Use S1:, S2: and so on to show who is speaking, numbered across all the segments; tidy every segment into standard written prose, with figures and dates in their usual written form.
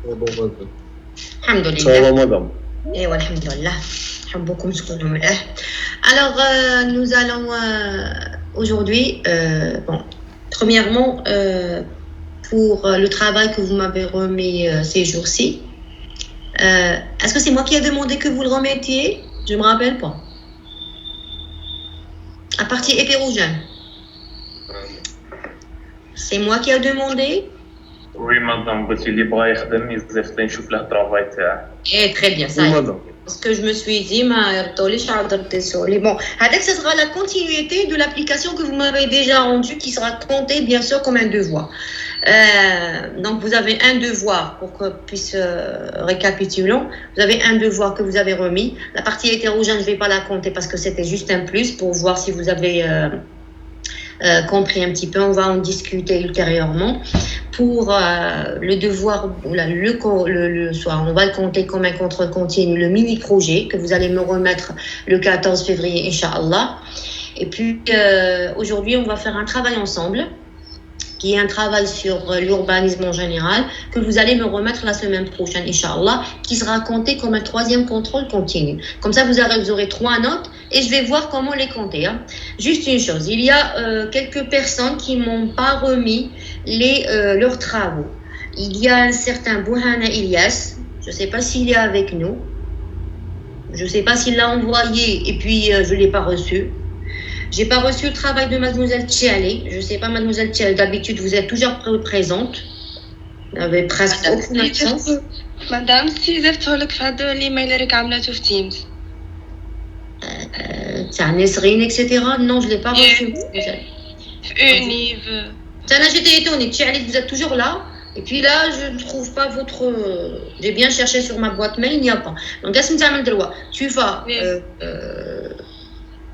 S1: Ça
S2: Alhamdulillah.
S1: va, madame.
S2: Et voilà, alhamdulillah. حبكم تكونوا مليح. Alors, nous allons aujourd'hui, bon, premièrement, pour le travail que vous m'avez remis ces jours-ci, est-ce que c'est moi qui ai demandé que vous le remettiez? Je ne me rappelle pas. À partir hétérogène. C'est moi qui ai demandé?
S3: Oui, madame, قلت لي بغا يخدم يزيفط لي نشوف له الطرافاي تاعه.
S2: Eh, très bien, ça
S1: Oui,
S2: y est.
S1: madame.
S2: Parce que je me suis dit, bon, avec ce sera la continuité de l'application que vous m'avez déjà rendue, qui sera comptée bien sûr comme un devoir. Donc vous avez un devoir pour que puisse récapitulons. Vous avez un devoir que vous avez remis. La partie hétérogène, je ne vais pas la compter parce que c'était juste un plus pour voir si vous avez compris un petit peu. On va en discuter ultérieurement. Pour le devoir, soit on va le compter comme un contrôle continu, le mini-projet que vous allez me remettre le 14 février, Inch'Allah. Et puis, aujourd'hui, on va faire un travail ensemble, qui est un travail sur l'urbanisme en général, que vous allez me remettre la semaine prochaine, Inch'Allah, qui sera compté comme un troisième contrôle continu. Comme ça, vous aurez 3 notes et je vais voir comment les compter. Hein. Juste une chose, il y a quelques personnes qui ne m'ont pas remis leurs travaux. Il y a un certain Bouhana Ilyas, je ne sais pas s'il est avec nous, je ne sais pas s'il l'a envoyé et puis je ne l'ai pas reçu. J'ai pas reçu le travail de mademoiselle Tchiali. Je sais pas, mademoiselle Tchiali, d'habitude vous êtes toujours présente. Vous n'avez presque aucune absence.
S4: مدام سي زرته لك في هذا الايميل اللي راك عاملاته في تيمز
S2: تاع نسرين etc. Non, je l'ai pas reçu.
S4: في اونيف
S2: Tana, j'étais étonnée. Tchiali, vous êtes toujours là. Et puis là, je ne trouve pas votre. J'ai bien cherché sur ma boîte mail, il n'y a pas. Donc, qu'est-ce que tu vas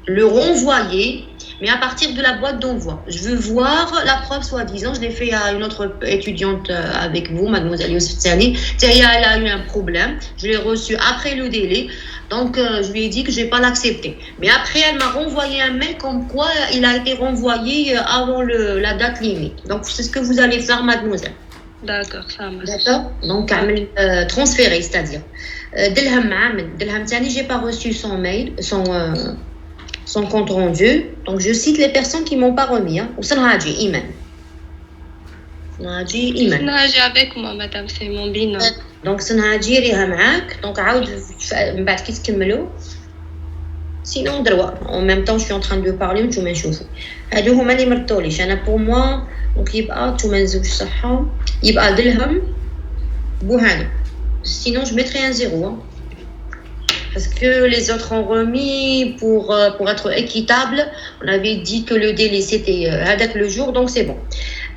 S2: le renvoyer, mais à partir de la boîte d'envoi. Je veux voir la preuve soi-disant. Je l'ai fait à une autre étudiante avec vous, mademoiselle Youssef Tsani. Elle a eu un problème. Je l'ai reçu après le délai. Donc, je lui ai dit que je ne vais pas l'accepter. Mais après, elle m'a renvoyé un mail comme quoi il a été renvoyé avant la date limite. Donc, c'est ce que vous allez faire, mademoiselle.
S4: D'accord, ça marche.
S2: D'accord. Donc, transférer, c'est-à-dire. Delham Tsani, je n'ai pas reçu son mail, son compte rendu. Donc, je cite les personnes qui ne m'ont pas remis. Ou Sanhaji, Iman. Sanhaji, Iman.
S4: Sanhaji avec moi, madame, c'est mon binôme.
S2: Donc, Sanhaji, Riha Maak. Donc, عاود من بعد كي تكملوا. Sinon, en même temps, je suis en train de parler وانتم نشوفوا. هادو هما اللي مرتوليش. أنا pour moi, donc يبقى نتوما نزوج صحة. يبقى درهم بوهاني. Sinon, je mettrai un 0. Hein. Parce que les autres ont remis pour être équitable. On avait dit que le délai c'était avec le jour, donc c'est bon.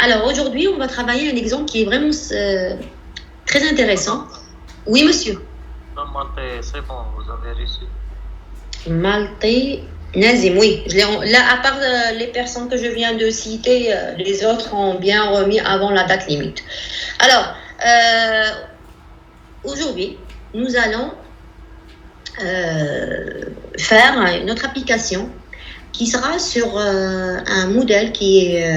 S2: Alors aujourd'hui, on va travailler un exemple qui est vraiment très intéressant. Oui, monsieur.
S5: Maltais, c'est bon, vous avez reçu.
S2: Maltais, Nazim, oui. Là, à part les personnes que je viens de citer, les autres ont bien remis avant la date limite. Alors, aujourd'hui, nous allons faire notre application qui sera sur un modèle qui est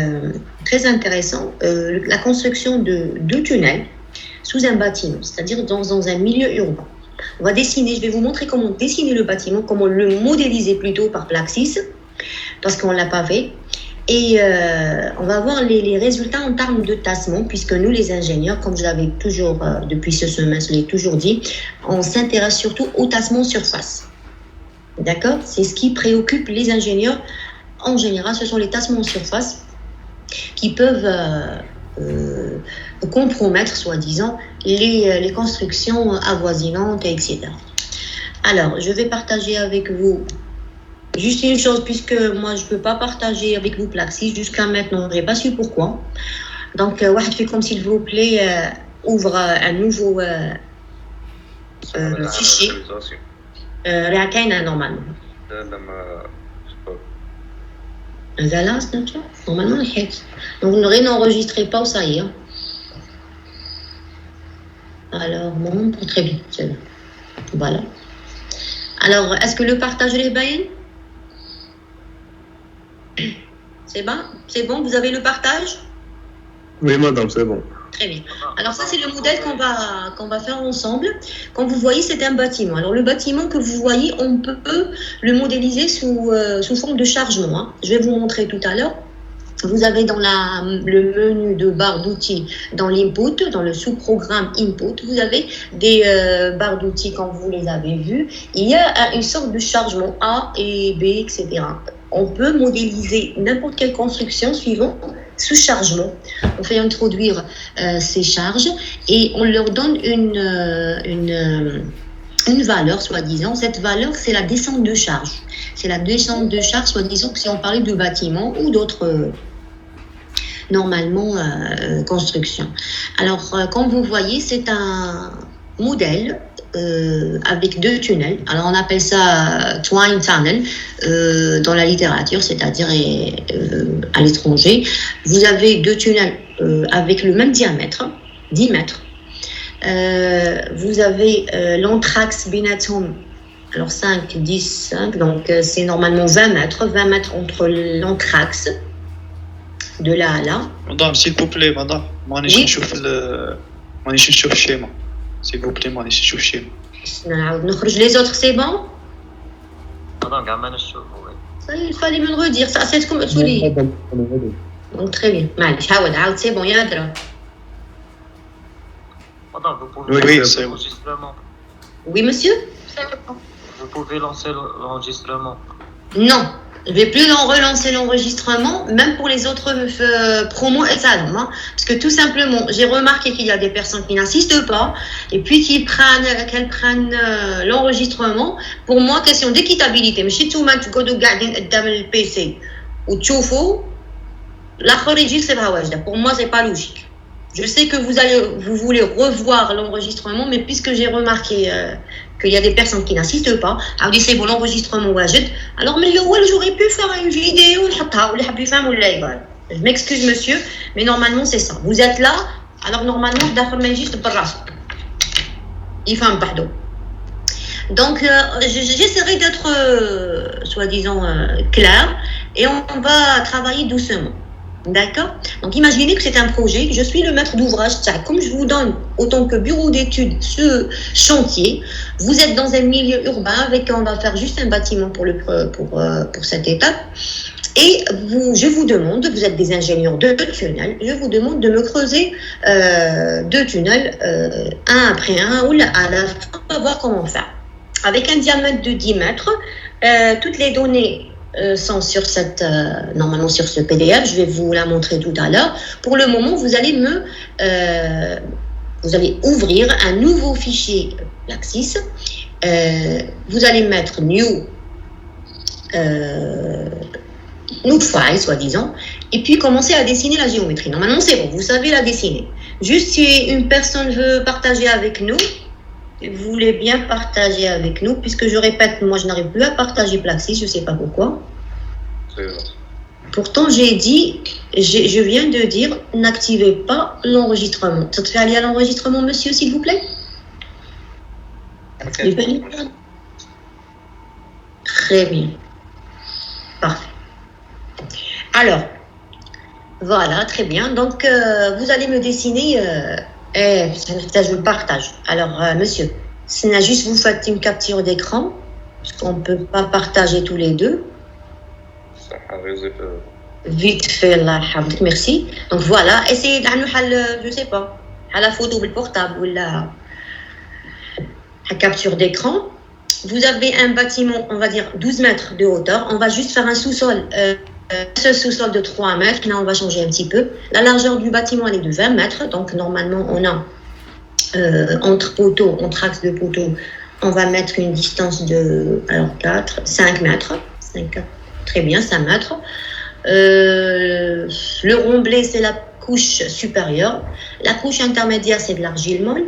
S2: très intéressant, la construction de 2 tunnels sous un bâtiment, c'est-à-dire dans un milieu urbain. On va dessiner, je vais vous montrer comment dessiner le bâtiment, comment le modéliser plutôt par Plaxis, parce qu'on ne l'a pas fait. Et on va voir les résultats en termes de tassement, puisque nous, les ingénieurs, comme je l'avais toujours, depuis ce semestre, je l'ai toujours dit, on s'intéresse surtout au tassement surface. D'accord? C'est ce qui préoccupe les ingénieurs. En général, ce sont les tassements en surface qui peuvent compromettre, soi-disant, les constructions avoisinantes, etc. Alors, je vais partager avec vous juste une chose, puisque moi, je ne peux pas partager avec vous Plaxis jusqu'à maintenant. Je n'ai pas su pourquoi. Donc, واحد فيكم, s'il vous plaît, ouvre un nouveau fichier. راه كاينه normalement. Là, Snapchat, normalement, donc ne n'enregistrez pas, ça y est. Hein. Alors, bon, très bien, c'est bon. Voilà. Alors, est-ce que le partage est bien? C'est bon? C'est bon, vous avez le partage?
S1: Oui, madame, c'est bon.
S2: Très bien. Alors ça, c'est le modèle qu'on va faire ensemble. Quand vous voyez, c'est un bâtiment. Alors le bâtiment que vous voyez, on peut le modéliser sous forme de chargement, hein. Je vais vous montrer tout à l'heure. Vous avez dans le menu de barre d'outils, dans l'input, dans le sous-programme input, vous avez des barres d'outils quand vous les avez vues. Il y a une sorte de chargement A et B, etc. On peut modéliser n'importe quelle construction suivant ce chargement. On fait introduire ces charges et on leur donne une valeur, soi-disant. Cette valeur, c'est la descente de charge. C'est la descente de charge, soi-disant, que si on parlait de bâtiments ou d'autres, normalement, constructions. Alors, comme vous voyez, c'est un modèle avec 2 tunnels. Alors, on appelle ça twine tunnel dans la littérature, c'est-à-dire à l'étranger. Vous avez 2 tunnels avec le même diamètre, 10 mètres. Vous avez l'anthrax binatum, alors 5, 10, 5, donc c'est normalement 20 mètres entre l'anthrax de là à là.
S1: Madame, s'il vous plaît, madame, مانيش نشوف الشيمة. S'il vous plaît, مانيش نشوف الشيمة.
S2: نخرج les autres, c'est bon?
S5: Madame, قاع ما نشوفوا.
S2: Ça, il fallait me le redire, ça c'est comme tu dis. Donc très bien. معليش عاود c'est bon, يا درا.
S5: Madame, vous pouvez lancer
S1: bon.
S5: l'enregistrement.
S2: Oui, monsieur?
S5: Vous pouvez lancer l'enregistrement.
S2: Non, je ne vais plus relancer l'enregistrement, même pour les autres promos et salons. Hein, parce que tout simplement, j'ai remarqué qu'il y a des personnes qui n'insistent pas et puis qu'elles prennent l'enregistrement. Pour moi, question d'équitabilité. Mais si tout le monde dans le PC ou tchoufou, la corrigée, c'est pas ouais. Pour moi, c'est pas logique. Je sais que vous voulez revoir l'enregistrement, mais puisque j'ai remarqué qu'il y a des personnes qui n'insistent pas, c'est bon, l'enregistrement wajid. Alors, mais j'aurais pu faire une vidéo, je m'excuse, monsieur, mais normalement, c'est ça. Vous êtes là, alors normalement, d'accord, mais juste par là. Il fait un pardon. Donc, j'essaierai d'être, soi-disant, clair, et on va travailler doucement. D'accord? Donc, imaginez que c'est un projet, que je suis le maître d'ouvrage. Comme je vous donne, autant que bureau d'études, ce chantier, vous êtes dans un milieu urbain avec, on va faire juste un bâtiment pour cette étape. Et je vous demande, vous êtes des ingénieurs de tunnels, je vous demande de me creuser 2 tunnels, un après un, ou à la fin, on va voir comment faire. Avec un diamètre de 10 mètres, toutes les données sont normalement sur ce PDF, je vais vous la montrer tout à l'heure. Pour le moment, vous allez ouvrir un nouveau fichier Plaxis. Vous allez mettre new file, soi-disant, et puis commencer à dessiner la géométrie. Normalement, c'est bon, vous savez la dessiner. Juste si une personne veut partager avec nous, vous voulez bien partager avec nous, puisque je répète, moi je n'arrive plus à partager Plaxis, je ne sais pas pourquoi. Pourtant, je viens de dire, n'activez pas l'enregistrement. Ça te fait aller à l'enregistrement, monsieur, s'il vous plaît? Okay. Très bien. Parfait. Alors, voilà, très bien. Donc, vous allez me dessiner... ça, je vous partage. Alors, monsieur, c'est juste vous faites une capture d'écran, parce qu'on ne peut pas partager tous les deux. Vite fait, Allah yahfadek, merci. Donc voilà, essayez de je sais pas, à la photo du portable ou la capture d'écran. Vous avez un bâtiment, on va dire 12 mètres de hauteur. On va juste faire un sous-sol. Ce sous-sol de 3 mètres, là on va changer un petit peu. La largeur du bâtiment elle est de 20 mètres, donc normalement on a entre axes de poteaux, on va mettre une distance de 5 mètres. 5, très bien, 5 mètres. Le remblai c'est la couche supérieure. La couche intermédiaire c'est de l'argile molle.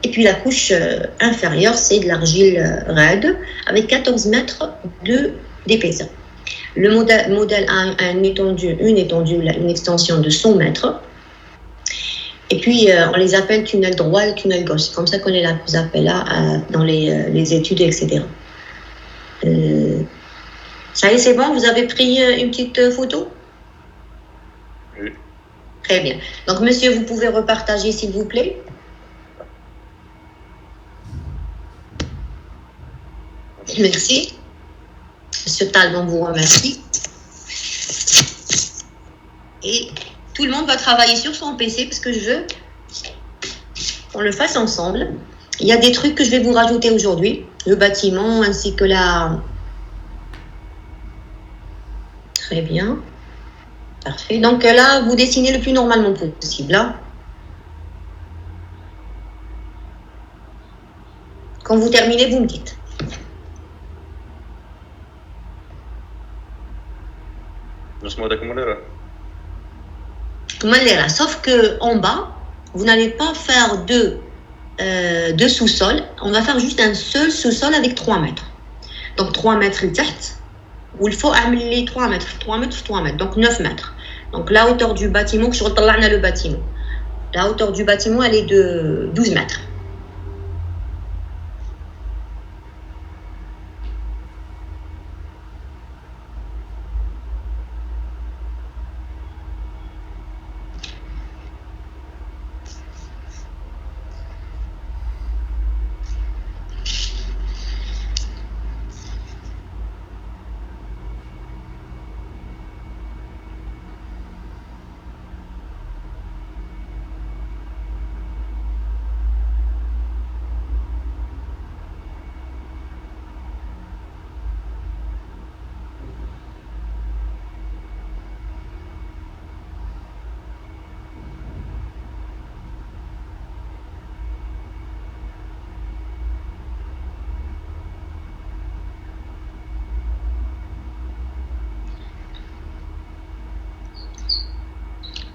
S2: Et puis la couche inférieure c'est de l'argile raide avec 14 mètres d'épaisseur. Le modèle a une extension de 100 mètres. Et puis, on les appelle tunnel droit et tunnel gauche. C'est comme ça qu'on les appelle là, dans les études, etc. Ça y est, c'est bon? Vous avez pris une petite photo?
S3: Oui.
S2: Très bien. Donc, monsieur, vous pouvez repartager, s'il vous plaît. Merci. Monsieur Talbon vous remercie. Et tout le monde va travailler sur son PC parce que je veux qu'on le fasse ensemble. Il y a des trucs que je vais vous rajouter aujourd'hui. Le bâtiment ainsi que la... Très bien. Parfait. Donc là, vous dessinez le plus normalement possible. Là. Quand vous terminez, vous me dites. Sauf que en bas, vous n'allez pas faire deux sous-sols. On va faire juste un seul sous-sol avec 3 mètres. Donc 3 mètres تحت. Il faut amener 3 mètres, 3 mètres, 3 mètres, donc 9 mètres. Donc la hauteur du bâtiment, je retourne le bâtiment. La hauteur du bâtiment, elle est de 12 mètres.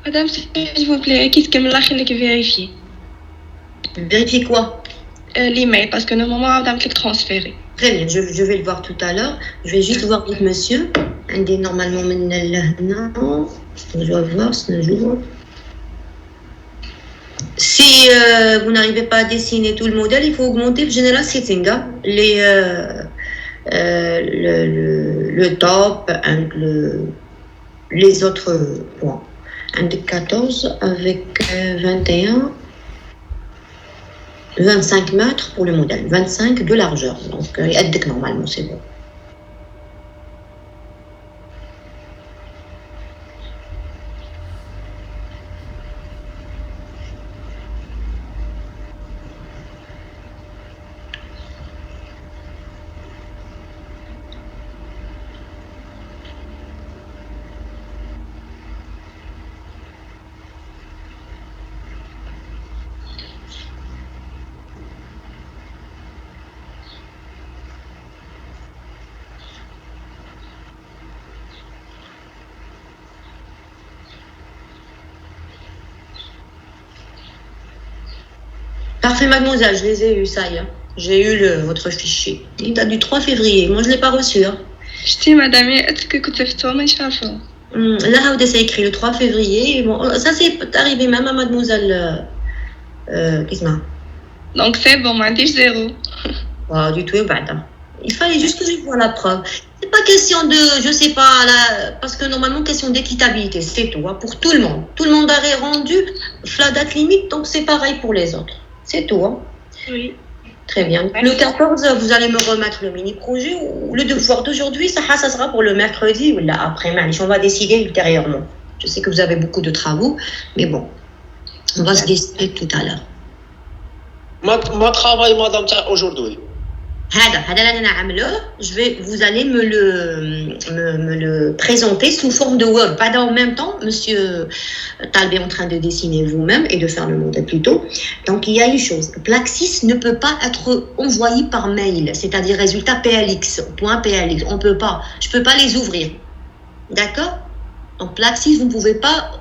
S4: Madame, s'il vous plaît, qu'est-ce que je vais vérifier?
S2: Vérifier quoi?
S4: L'email, parce que normalement, madame, clique transférer.
S2: Très bien, je vais le voir tout à l'heure. Je vais juste voir avec monsieur. Normalement, non. Je dois voir ce jour. Si vous n'arrivez pas à dessiner tout le modèle, il faut augmenter le General Setting. Le top, les autres points. Un de 14 avec 21, 25 mètres pour le modèle, 25 de largeur. Donc, normalement, c'est bon. Parfait, mademoiselle, je les ai eus, ça y est. J'ai eu votre fichier. Il date du 3 février. Moi, je ne l'ai pas reçu.
S4: Je dis, madame, est-ce que tu as fait
S2: Là, c'est écrit le 3 février. Bon, ça, c'est arrivé même à mademoiselle Kisma.
S4: Donc, c'est bon, m'a dit 0.
S2: Pas du tout, il fallait juste que je vois la preuve. C'est pas question de, je sais pas, parce que normalement, question d'équitabilité, c'est tout, pour tout le monde. Tout le monde aurait rendu la date limite, donc c'est pareil pour les autres. C'est tout,
S4: Oui.
S2: Très bien. Le 14, vous allez me remettre le mini-projet ou le devoir d'aujourd'hui, ça sera pour le mercredi ou là après, on va décider ultérieurement. Je sais que vous avez beaucoup de travaux, mais bon, on va se décider tout à l'heure.
S6: ما travail madame aujourd'hui.
S2: Vous allez me le présenter sous forme de Word. Pas en même temps, monsieur Talbé est en train de dessiner vous-même et de faire le modèle plutôt. Donc, il y a une chose. Plaxis ne peut pas être envoyé par mail, c'est-à-dire résultat PLX, point PLX. Je peux pas les ouvrir. D'accord? Donc, Plaxis, vous ne pouvez pas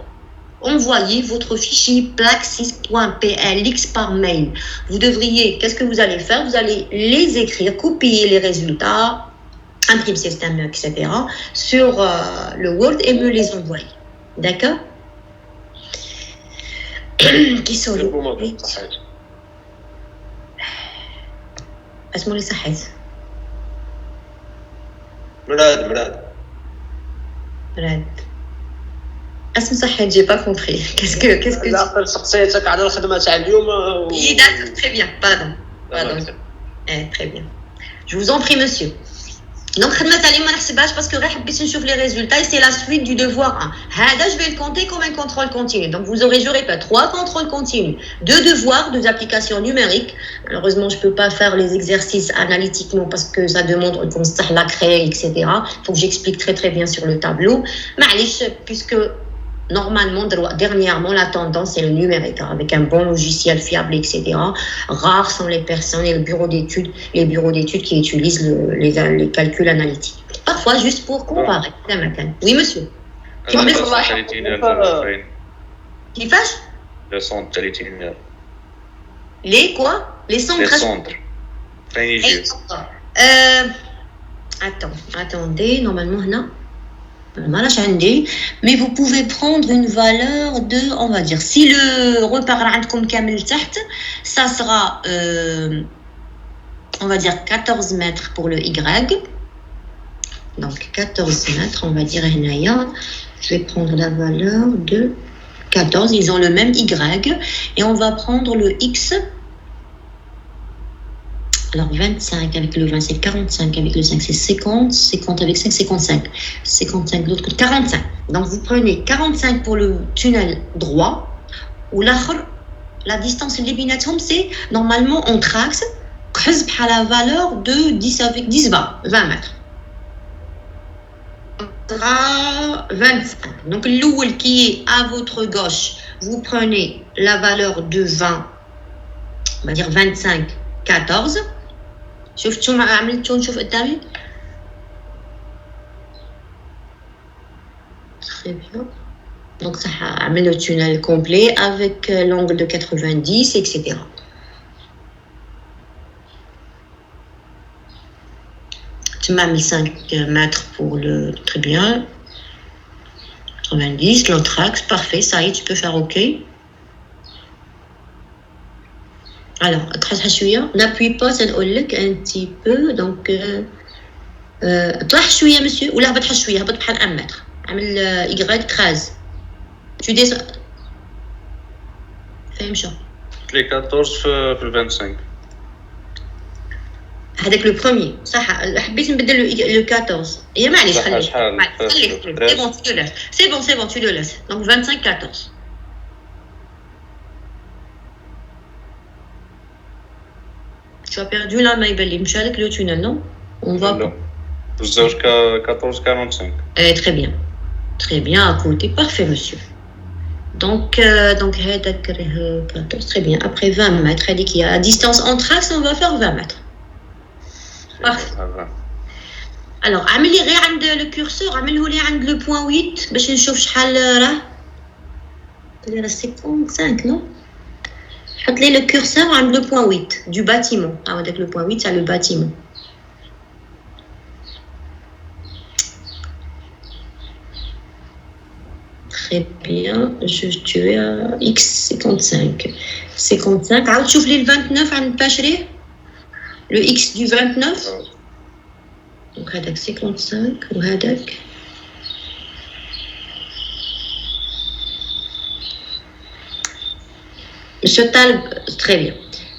S2: envoyer votre fichier plaxis.plx par mail. Vous devriez, qu'est-ce que vous allez faire? Vous allez les écrire, copier les résultats, imprime système, etc. sur le Word et me les envoyer. D'accord? Qui sont les اسمه لي صحيت
S6: مراد
S2: مراد اسم صحيح j'ai pas compris qu'est-ce que
S6: لا سقسيتك على الخدمه تاع اليوم
S2: oui d'accord très bien pardon très bien je vous en prie monsieur donc خدمة اليوم ما نحسبهاش باسكو غير حبيت نشوف les résultats et c'est la suite du devoir 1 هذا je vais le compter comme un contrôle continu donc vous aurez je répète 3 contrôles continus 2 devoirs 2 applications numériques malheureusement je peux pas faire les exercices analytiquement parce que ça demande qu'on sache la créer etc faut que j'explique très bien sur le tableau معليش puisque normalement, dernièrement, la tendance c'est le numérique, avec un bon logiciel fiable, etc. Rares sont les personnes et les bureaux d'études qui utilisent les calculs analytiques. Parfois, juste pour comparer. Oui, monsieur. Qui fâche?
S3: Le centre تلاتين.
S2: Les quoi? Les centres. Attendez, normalement, non. Mais vous pouvez prendre une valeur de, on va dire, si le repère عندكم كامل تحت, ça sera, on va dire 14 mètres pour le Y. Donc 14 mètres, on va dire, je vais prendre la valeur de 14, ils ont le même Y. Et on va prendre le X. Alors 25 avec le 20 c'est 45, avec le 5 c'est 50, 50 avec 5 55, 55 de l'autre côté 45. Donc vous prenez 45 pour le tunnel droit, ou la distance éliminatoire c'est normalement entre axes, à la valeur de 10 avec 10, 20 mètres. 25. Donc l'oul qui est à votre gauche, vous prenez la valeur de 20, on va dire 25, 14. شفتوا ما عملتوا نشوف قدامي très bien donc ça a amené le tunnel complet avec l'angle de 90 etc tu m'as mis 5 mètres pour le très bien 90 l'autre axe parfait ça y est tu peux faire ok. Alors, n'appuie pas, ça un petit peu, donc, طلع شوية monsieur, ou là, هبط شوية, هبط بحال 1 mètre, عمل Y 13. Tu descends. فاهم شو؟
S3: Les 14 في 25.
S2: هذاك le premier, صح, حبيت نبدل le 14. يا معليش خليه. C'est bon, tu le laisses. Donc 25, 14. Tu as perdu là, Maïbeli. Je suis avec le tunnel, non? On va.
S3: 14,45.
S2: Très bien. Très bien, à côté. Parfait, monsieur. Donc 14, très bien. Après 20 mètres, elle dit qu'il y a la distance entre axes, on va faire 20 mètres. Parfait. Alors, عملي غير عند le curseur, عمله لي عند le point 8 باش نشوف شحال راه. C'est 5, non? حط لي le curseur عند le point 8 du bâtiment. Ah, avec le point 8, c'est le bâtiment. Très bien. Tu es à X55. 55. عاود شوف لي le 29 عند باشري. Le X du 29. Donc هذاك 55 وهذاك. Monsieur Talb, très bien.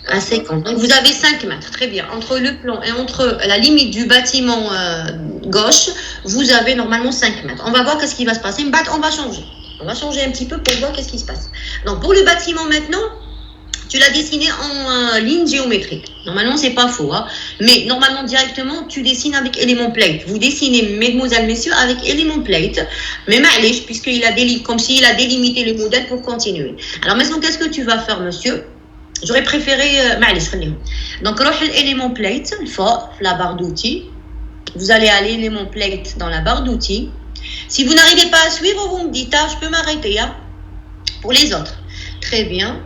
S2: À 50. Donc vous avez 5 mètres, très bien. Entre le plan et entre la limite du bâtiment gauche, vous avez normalement 5 mètres. On va voir qu'est-ce qui va se passer. On va changer. On va changer un petit peu pour voir qu'est-ce qui se passe. Donc pour le bâtiment maintenant, tu l'as dessiné en ligne géométrique. Normalement, c'est pas faux. Hein? Mais normalement, directement, tu dessines avec élément plate. Vous dessinez, mesdemoiselles, messieurs, avec élément plate. Mais معليش, puisqu'il a comme s'il a délimité le modèle pour continuer. Alors maintenant, qu'est-ce que tu vas faire, monsieur? J'aurais préféré... معليش, خليهم. Donc, روح l'élément plate, la barre d'outils. Vous allez à l'élément plate dans la barre d'outils. Si vous n'arrivez pas à suivre, vous me dites, ah, je peux m'arrêter. Hein? Pour les autres. Très bien.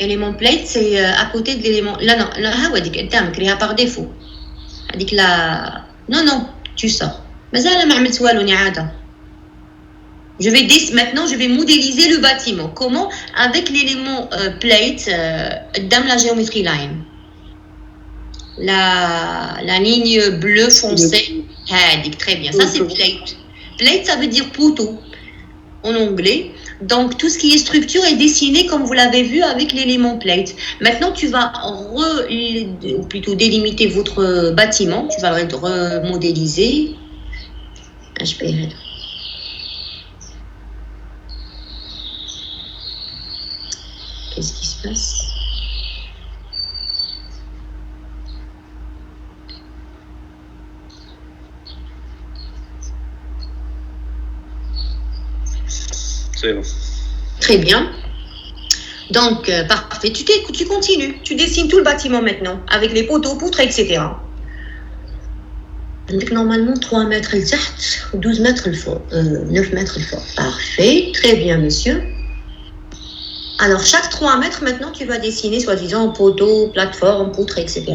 S2: Élément plate, c'est à côté de l'élément. Là, non, là, par défaut. Là, non, tu sors. Mais ça, maintenant, je vais modéliser le bâtiment. Comment? Avec l'élément plate, dans la géométrie line. la ligne bleue foncée. Très bien. Ça, c'est plate. Plate, ça veut dire poteau en anglais. Donc, tout ce qui est structure est dessiné comme vous l'avez vu avec l'élément plate. Maintenant, tu vas ou plutôt délimiter votre bâtiment. Tu vas le remodéliser. Qu'est-ce qui se passe?
S1: C'est bon.
S2: Très bien. Donc, parfait. Tu continues. Tu dessines tout le bâtiment maintenant, avec les poteaux, poutres, etc. Donc, normalement, 3 mètres le تحت, 12 mètres le fond, 9 mètres le fond. Parfait. Très bien, monsieur. Alors, chaque 3 mètres, maintenant, tu vas dessiner, soi-disant, poteau, plateforme, poutre, etc.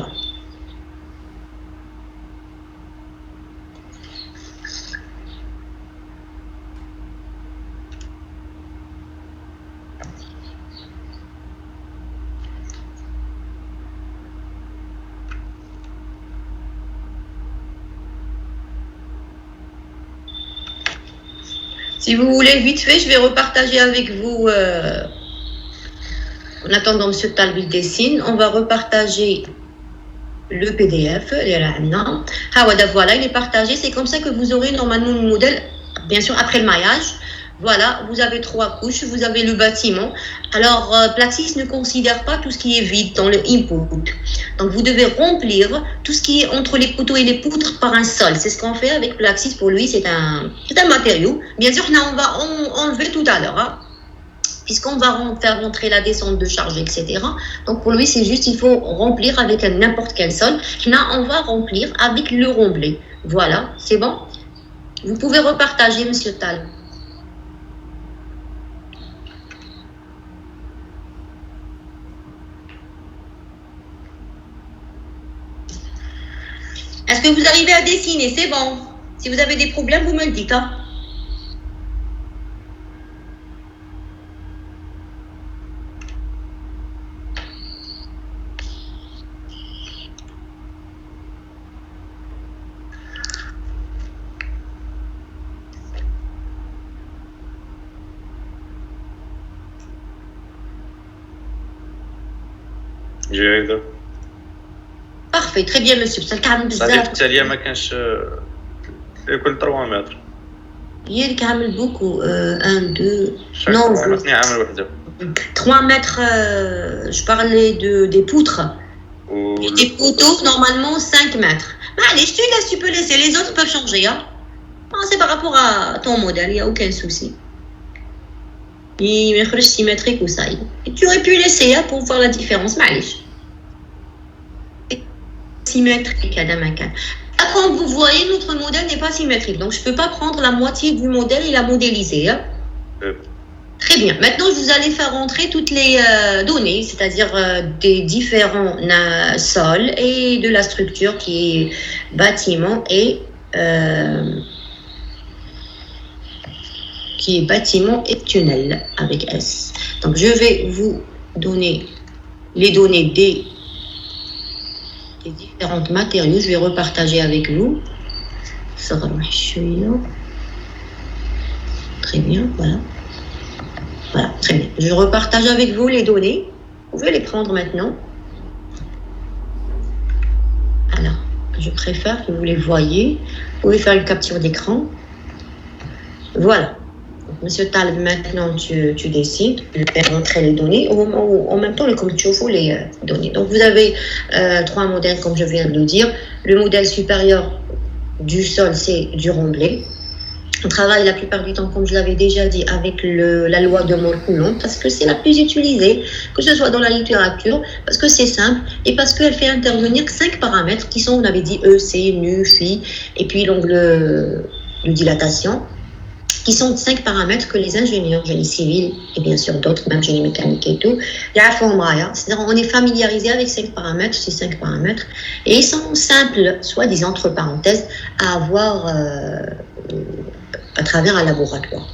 S2: Si vous voulez, vite fait, je vais repartager avec vous, en attendant M. Talbi dessine, on va repartager le PDF. Voilà, il est partagé. C'est comme ça que vous aurez normalement le modèle, bien sûr, après le maillage. Voilà, vous avez 3 couches, vous avez le bâtiment. Alors, Plaxis ne considère pas tout ce qui est vide dans le input. Donc, vous devez remplir tout ce qui est entre les poteaux et les poutres par un sol. C'est ce qu'on fait avec Plaxis. Pour lui, c'est un matériau. Bien sûr, là, on va enlever tout à l'heure, hein, puisqu'on va faire rentrer la descente de charge, etc. Donc, pour lui, c'est juste, il faut remplir avec n'importe quel sol. Là, on va remplir avec le remblai. Voilà, c'est bon? Vous pouvez repartager, Monsieur Tal. Est-ce que vous arrivez à dessiner? C'est bon. Si vous avez des problèmes, vous me le dites. Hein?
S7: جيدة.
S2: Parfait, très bien, monsieur. Ça كعمل
S7: صافي
S2: بزاف.
S7: في التالية ما كانش ياكل 3 متر.
S2: هي اللي كعمل beaucoup. 1, 2.
S7: شاك
S2: Non,
S7: 3 متر عامل وحده.
S2: 3 mètres, je parlais des poutres. Et des poteaux, normalement 5 mètres. Allez, je te laisse, tu peux laisser. Les autres peuvent changer. Hein? Ah, c'est par rapport à ton modèle, il n'y a aucun souci. Il est symétrique ou ça. Et tu aurais pu laisser hein, pour voir la différence. Allez. Symétrique, Adamakan. Comme vous voyez, notre modèle n'est pas symétrique. Donc, je ne peux pas prendre la moitié du modèle et la modéliser. Hein? Très bien. Maintenant, vous allez faire rentrer toutes les données, c'est-à-dire des différents sols et de la structure qui est bâtiment et tunnel avec S. Donc, je vais vous donner les données des différents matériaux. Je vais repartager avec vous. Très bien, voilà. Voilà, très bien. Je repartage avec vous les données. Vous pouvez les prendre maintenant. Alors, je préfère que vous les voyez. Vous pouvez faire une capture d'écran. Voilà. Donc, Monsieur Tal, maintenant tu décides de faire rentrer les données. En même temps, comme tu fais les données. Donc, vous avez 3 modèles, comme je viens de le dire. Le modèle supérieur du sol, c'est du remblai. On travaille la plupart du temps, comme je l'avais déjà dit, avec la loi de Moore-Coulomb, parce que c'est la plus utilisée, que ce soit dans la littérature, parce que c'est simple, et parce qu'elle fait intervenir 5 paramètres qui sont, on avait dit, E, C, nu, phi, et puis l'angle de dilatation, qui sont 5 paramètres que les ingénieurs, génie civil, et bien sûr d'autres, même génie mécanique et tout, c'est-à-dire on est familiarisé avec 5 paramètres, ces 5 paramètres, et ils sont simples, soi-disant, entre parenthèses, à avoir à travers un laboratoire.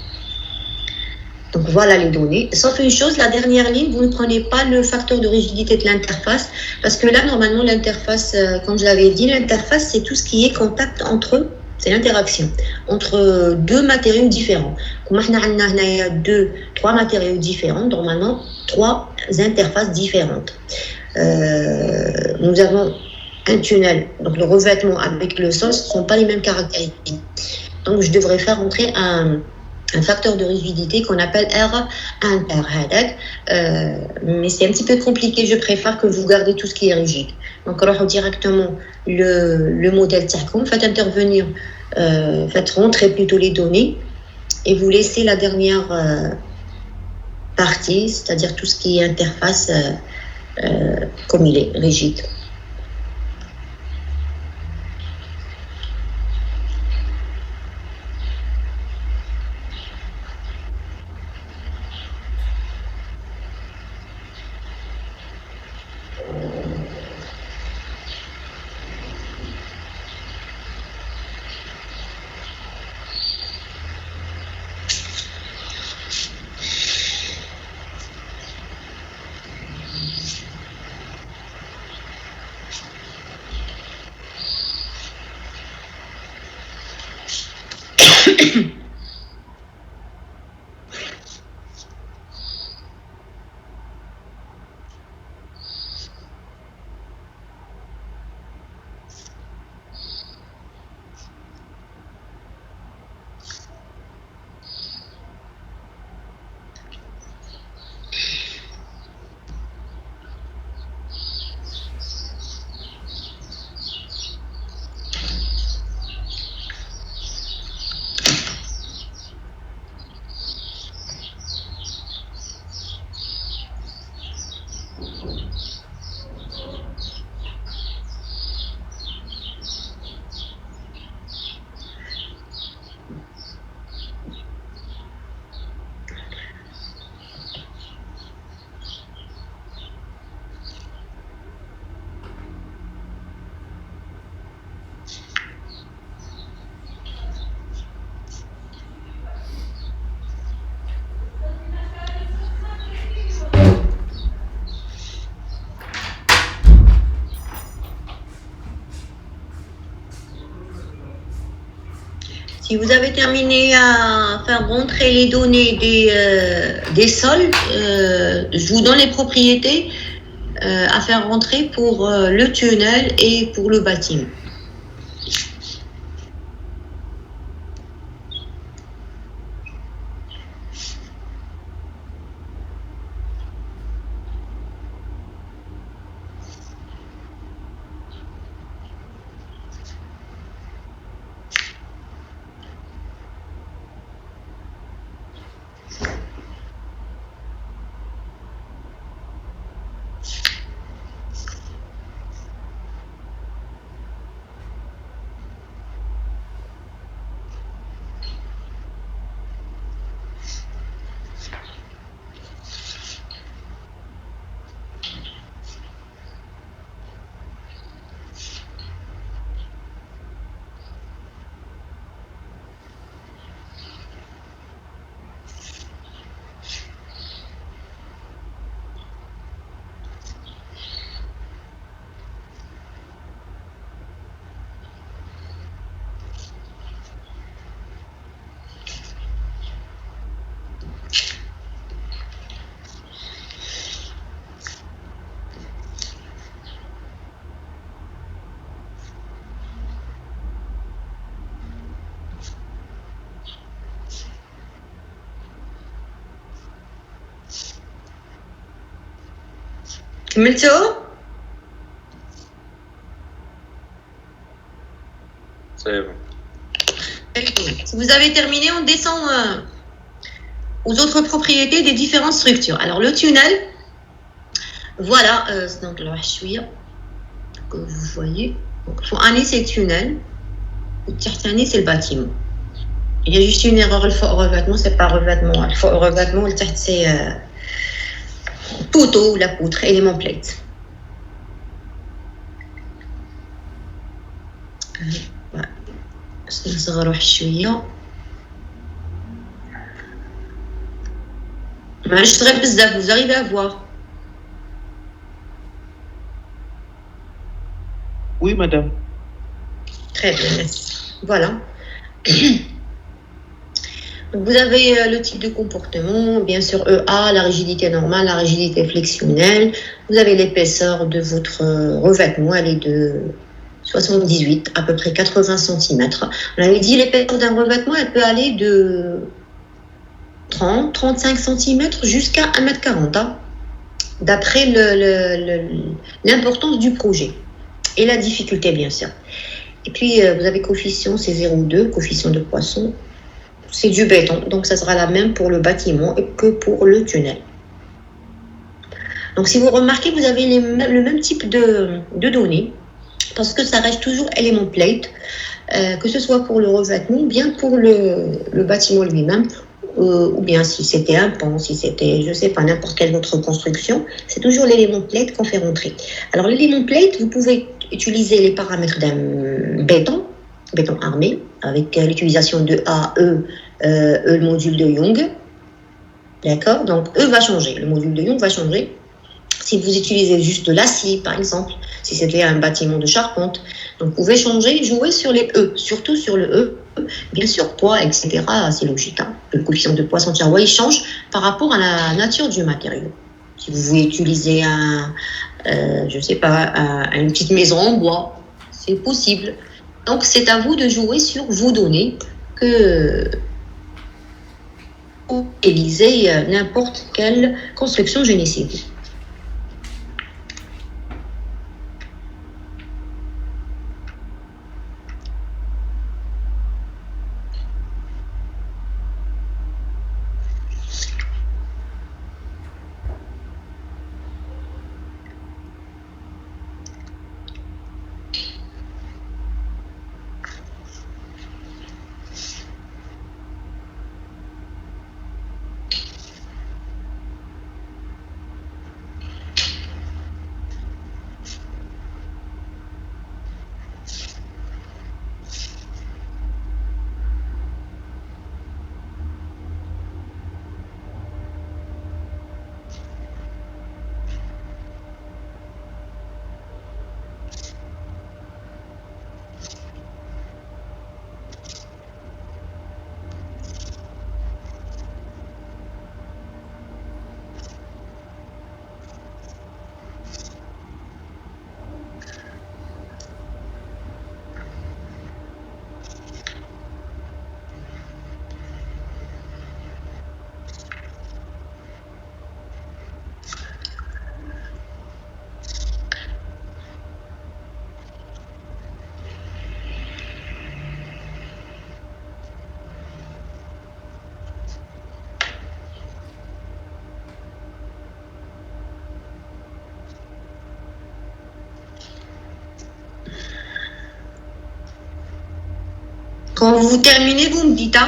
S2: Donc voilà les données. Sauf une chose, la dernière ligne, vous ne prenez pas le facteur de rigidité de l'interface, parce que là, normalement, l'interface, comme je l'avais dit, l'interface, c'est tout ce qui est contact entre eux, c'est l'interaction entre deux matériaux différents. Comme on a trois matériaux différents, normalement, trois interfaces différentes. Nous avons un tunnel, donc le revêtement avec le sol, ce ne sont pas les mêmes caractéristiques. Donc je devrais faire entrer un facteur de rigidité qu'on appelle R inter. Mais c'est un petit peu compliqué, je préfère que vous gardez tout ce qui est rigide. Donc alors directement le modèle TACOM, faites intervenir, faites rentrer plutôt les données et vous laissez la dernière partie, c'est-à-dire tout ce qui est interface comme il est, rigide. Si vous avez terminé à faire rentrer les données des sols, je vous donne les propriétés à faire rentrer pour le tunnel et pour le bâtiment. كملتوا؟
S7: C'est bon.
S2: Si vous avez terminé, on descend aux autres propriétés des différentes structures. Alors le tunnel, voilà, donc là, que vous voyez. Donc, Fouani, c'est le tunnel. Le Tihtani, c'est le bâtiment. Il y a juste une erreur, le faux revêtement, c'est pas revêtement. Le faux revêtement, le Tiht, c'est poteau ou la poutre, élément plate. Voilà. نصغر واحد شوية. Vous arrivez à voir.
S8: Oui, madame.
S2: Très bien, merci. Voilà. Donc, vous avez le type de comportement, bien sûr EA, la rigidité normale, la rigidité flexionnelle. Vous avez l'épaisseur de votre revêtement, elle est de 78, à peu près 80 cm. On avait dit l'épaisseur d'un revêtement, elle peut aller de 30, 35 cm jusqu'à 1,40 m, hein, d'après l'importance du projet et la difficulté, bien sûr. Et puis, vous avez coefficient, c'est 0,2, coefficient de Poisson. C'est du béton, donc ça sera la même pour le bâtiment que pour le tunnel. Donc, si vous remarquez, vous avez le même type de données, parce que ça reste toujours élément plate, que ce soit pour le revêtement ou bien pour le bâtiment lui-même, ou bien si c'était un pont, si c'était, je ne sais pas, n'importe quelle autre construction, c'est toujours l'élément plate qu'on fait rentrer. Alors, l'élément plate, vous pouvez utiliser les paramètres d'un béton armé, avec l'utilisation de A, E, le module de Young. D'accord? Donc, E va changer, le module de Young va changer. Si vous utilisez juste de l'acier, par exemple, si c'était un bâtiment de charpente, donc vous pouvez changer, jouer sur les E, surtout sur le E. Bien sûr, poids, etc., c'est logique. Hein. Le coefficient de Poisson Tiroir, il change par rapport à la nature du matériau. Si vous voulez utiliser je ne sais pas, une petite maison en bois, c'est possible. Donc, c'est à vous de jouer sur vos données que vous utilisez n'importe quelle construction génie civil. Quand vous terminez, vous me dites, hein.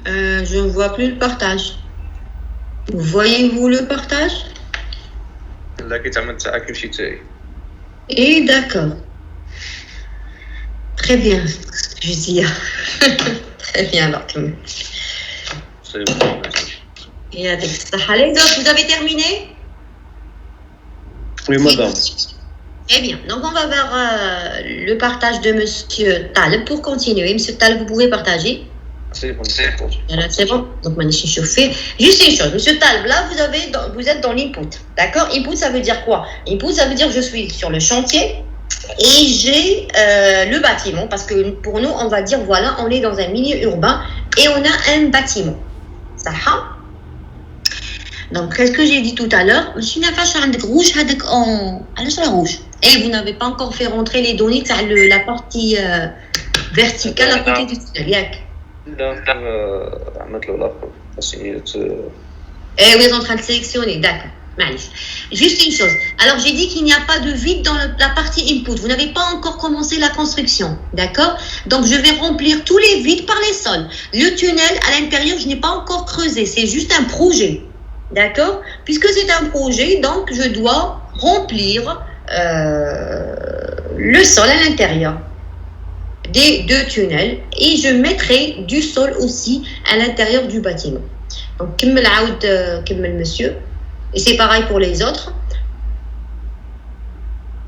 S2: Je ne vois plus le partage. Voyez-vous le partage?
S7: لا كيتعمل تاعك يمشي تاعي.
S2: Et d'accord. Très bien, je dis. Très bien, alors.
S7: C'est bon.
S2: Et avec ça, les autres, vous avez terminé?
S8: Oui, madame.
S2: Très bien. Donc, on va vers le partage de Monsieur Tal. Pour continuer, Monsieur Tal, vous pouvez partager.
S7: C'est bon.
S2: C'est bon. Donc, magnifique chauffé. Juste une chose, Monsieur Talb, là, vous êtes dans l'input. D'accord? Input, ça veut dire quoi? Input, ça veut dire que je suis sur le chantier et j'ai le bâtiment. Parce que pour nous, on va dire, voilà, on est dans un milieu urbain et on a un bâtiment. Ça va? Donc, qu'est-ce que j'ai dit tout à l'heure? Monsieur Nafash, rouge, la rouge. Et vous n'avez pas encore fait rentrer les données de la partie verticale à côté du tunnel.
S7: لا عملت له لاخر سينيت.
S2: Et vous êtes en train de sélectionner, d'accord. Juste une chose. Alors, j'ai dit qu'il n'y a pas de vide dans la partie input. Vous n'avez pas encore commencé la construction. D'accord? Donc, je vais remplir tous les vides par les sols. Le tunnel, à l'intérieur, je n'ai pas encore creusé. C'est juste un projet. D'accord? Puisque c'est un projet, donc, je dois remplir le sol à l'intérieur des deux tunnels. Et je mettrai du sol aussi à l'intérieur du bâtiment. Donc, monsieur. Et c'est pareil pour les autres.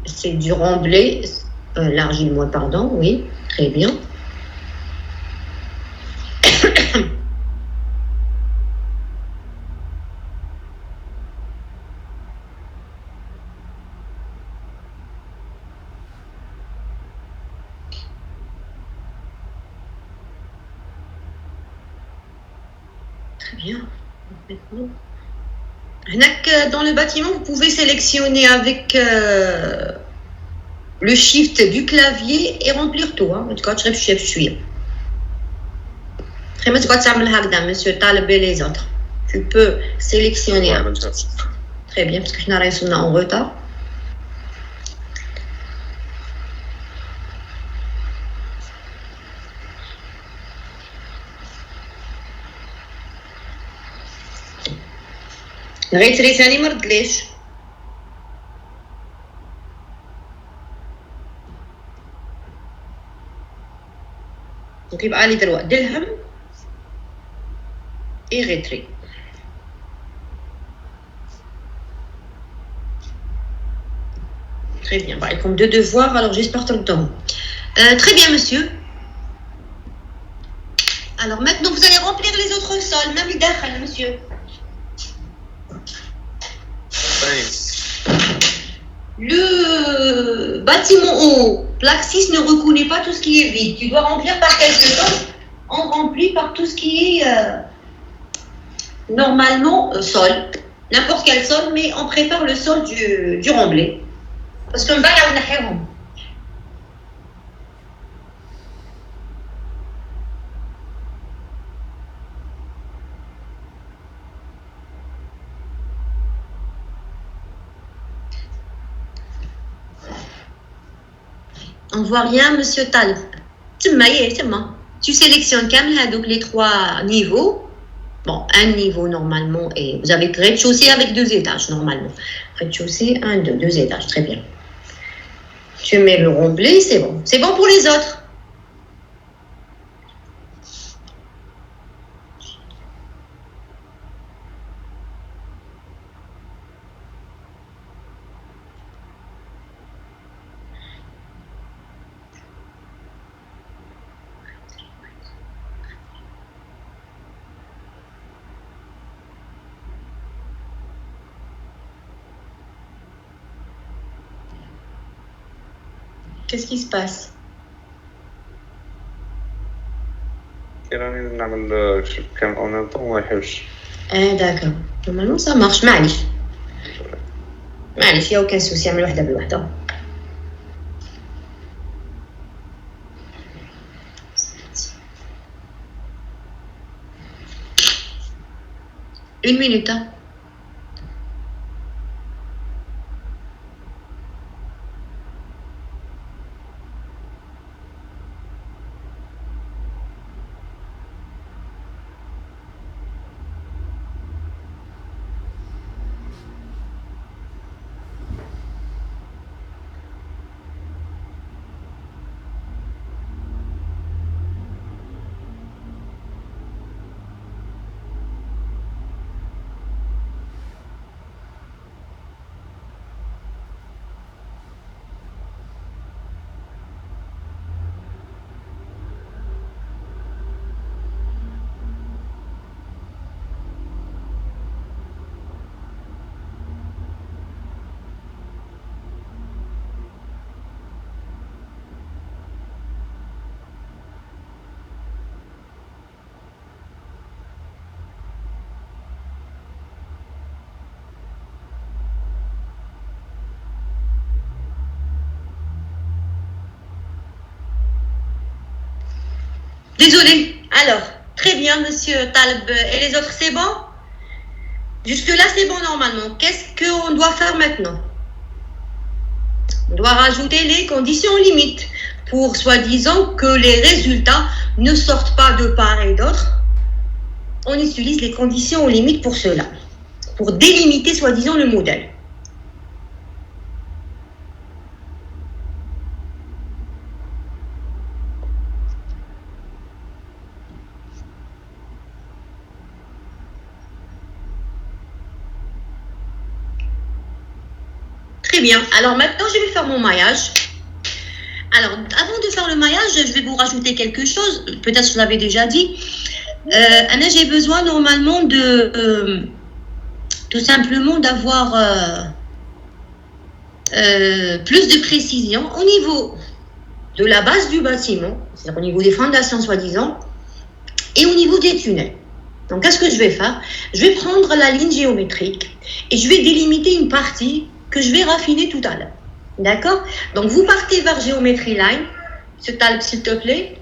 S2: C'est du remblai, l'argile, pardon, oui, très bien. Très bien. Dans le bâtiment, vous pouvez sélectionner avec le shift du clavier et remplir tout. Très bien, monsieur Taleb et les autres. Tu peux sélectionner. Très bien, parce que je n'arrive pas en retard. لغاية ريساني ما ردليش يبقى لي دروة درهم et retrait. Très bien, comme deux devoirs, alors j'espère tout le temps. Très bien, monsieur. Alors maintenant, vous allez remplir les autres sols, même les dakhal, monsieur. Le bâtiment haut, plaque 6 ne reconnaît pas tout ce qui est vide. Tu dois remplir par quelque chose. On remplit par tout ce qui est normalement sol. N'importe quel sol, mais on prépare le sol du remblai. Parce qu'on va là où on on voit rien, monsieur Tal. Tu sélectionnes donc les 3 niveaux. Bon, un niveau normalement, et vous avez rez-de-chaussée avec 2 étages normalement. Rez-de-chaussée, 1, 2 étages, très bien. Tu mets le remblai, c'est bon. C'est bon pour les autres. Qu'est-ce qui se passe? D'accord. Normalement, ça marche. معليش. معليش, il n'y a aucun souci. اعمل واحدة بالواحدة. Une minute. Désolé. Alors, très bien, monsieur Taleb. Et les autres, c'est bon? Jusque-là, c'est bon normalement. Qu'est-ce qu'on doit faire maintenant? On doit rajouter les conditions limites pour soi-disant que les résultats ne sortent pas de part et d'autre. On utilise les conditions limites pour cela, pour délimiter soi-disant le modèle. Très bien. Alors maintenant, je vais faire mon maillage. Alors, avant de faire le maillage, je vais vous rajouter quelque chose. Peut-être que je l'avais déjà dit. Anna, j'ai besoin normalement de tout simplement d'avoir plus de précision au niveau de la base du bâtiment, c'est-à-dire au niveau des fondations soi-disant, et au niveau des tunnels. Donc, qu'est-ce que je vais faire? Je vais prendre la ligne géométrique et je vais délimiter une partie que je vais raffiner tout à l'heure. D'accord? Donc, vous partez vers Geometry Line, s'il te plaît.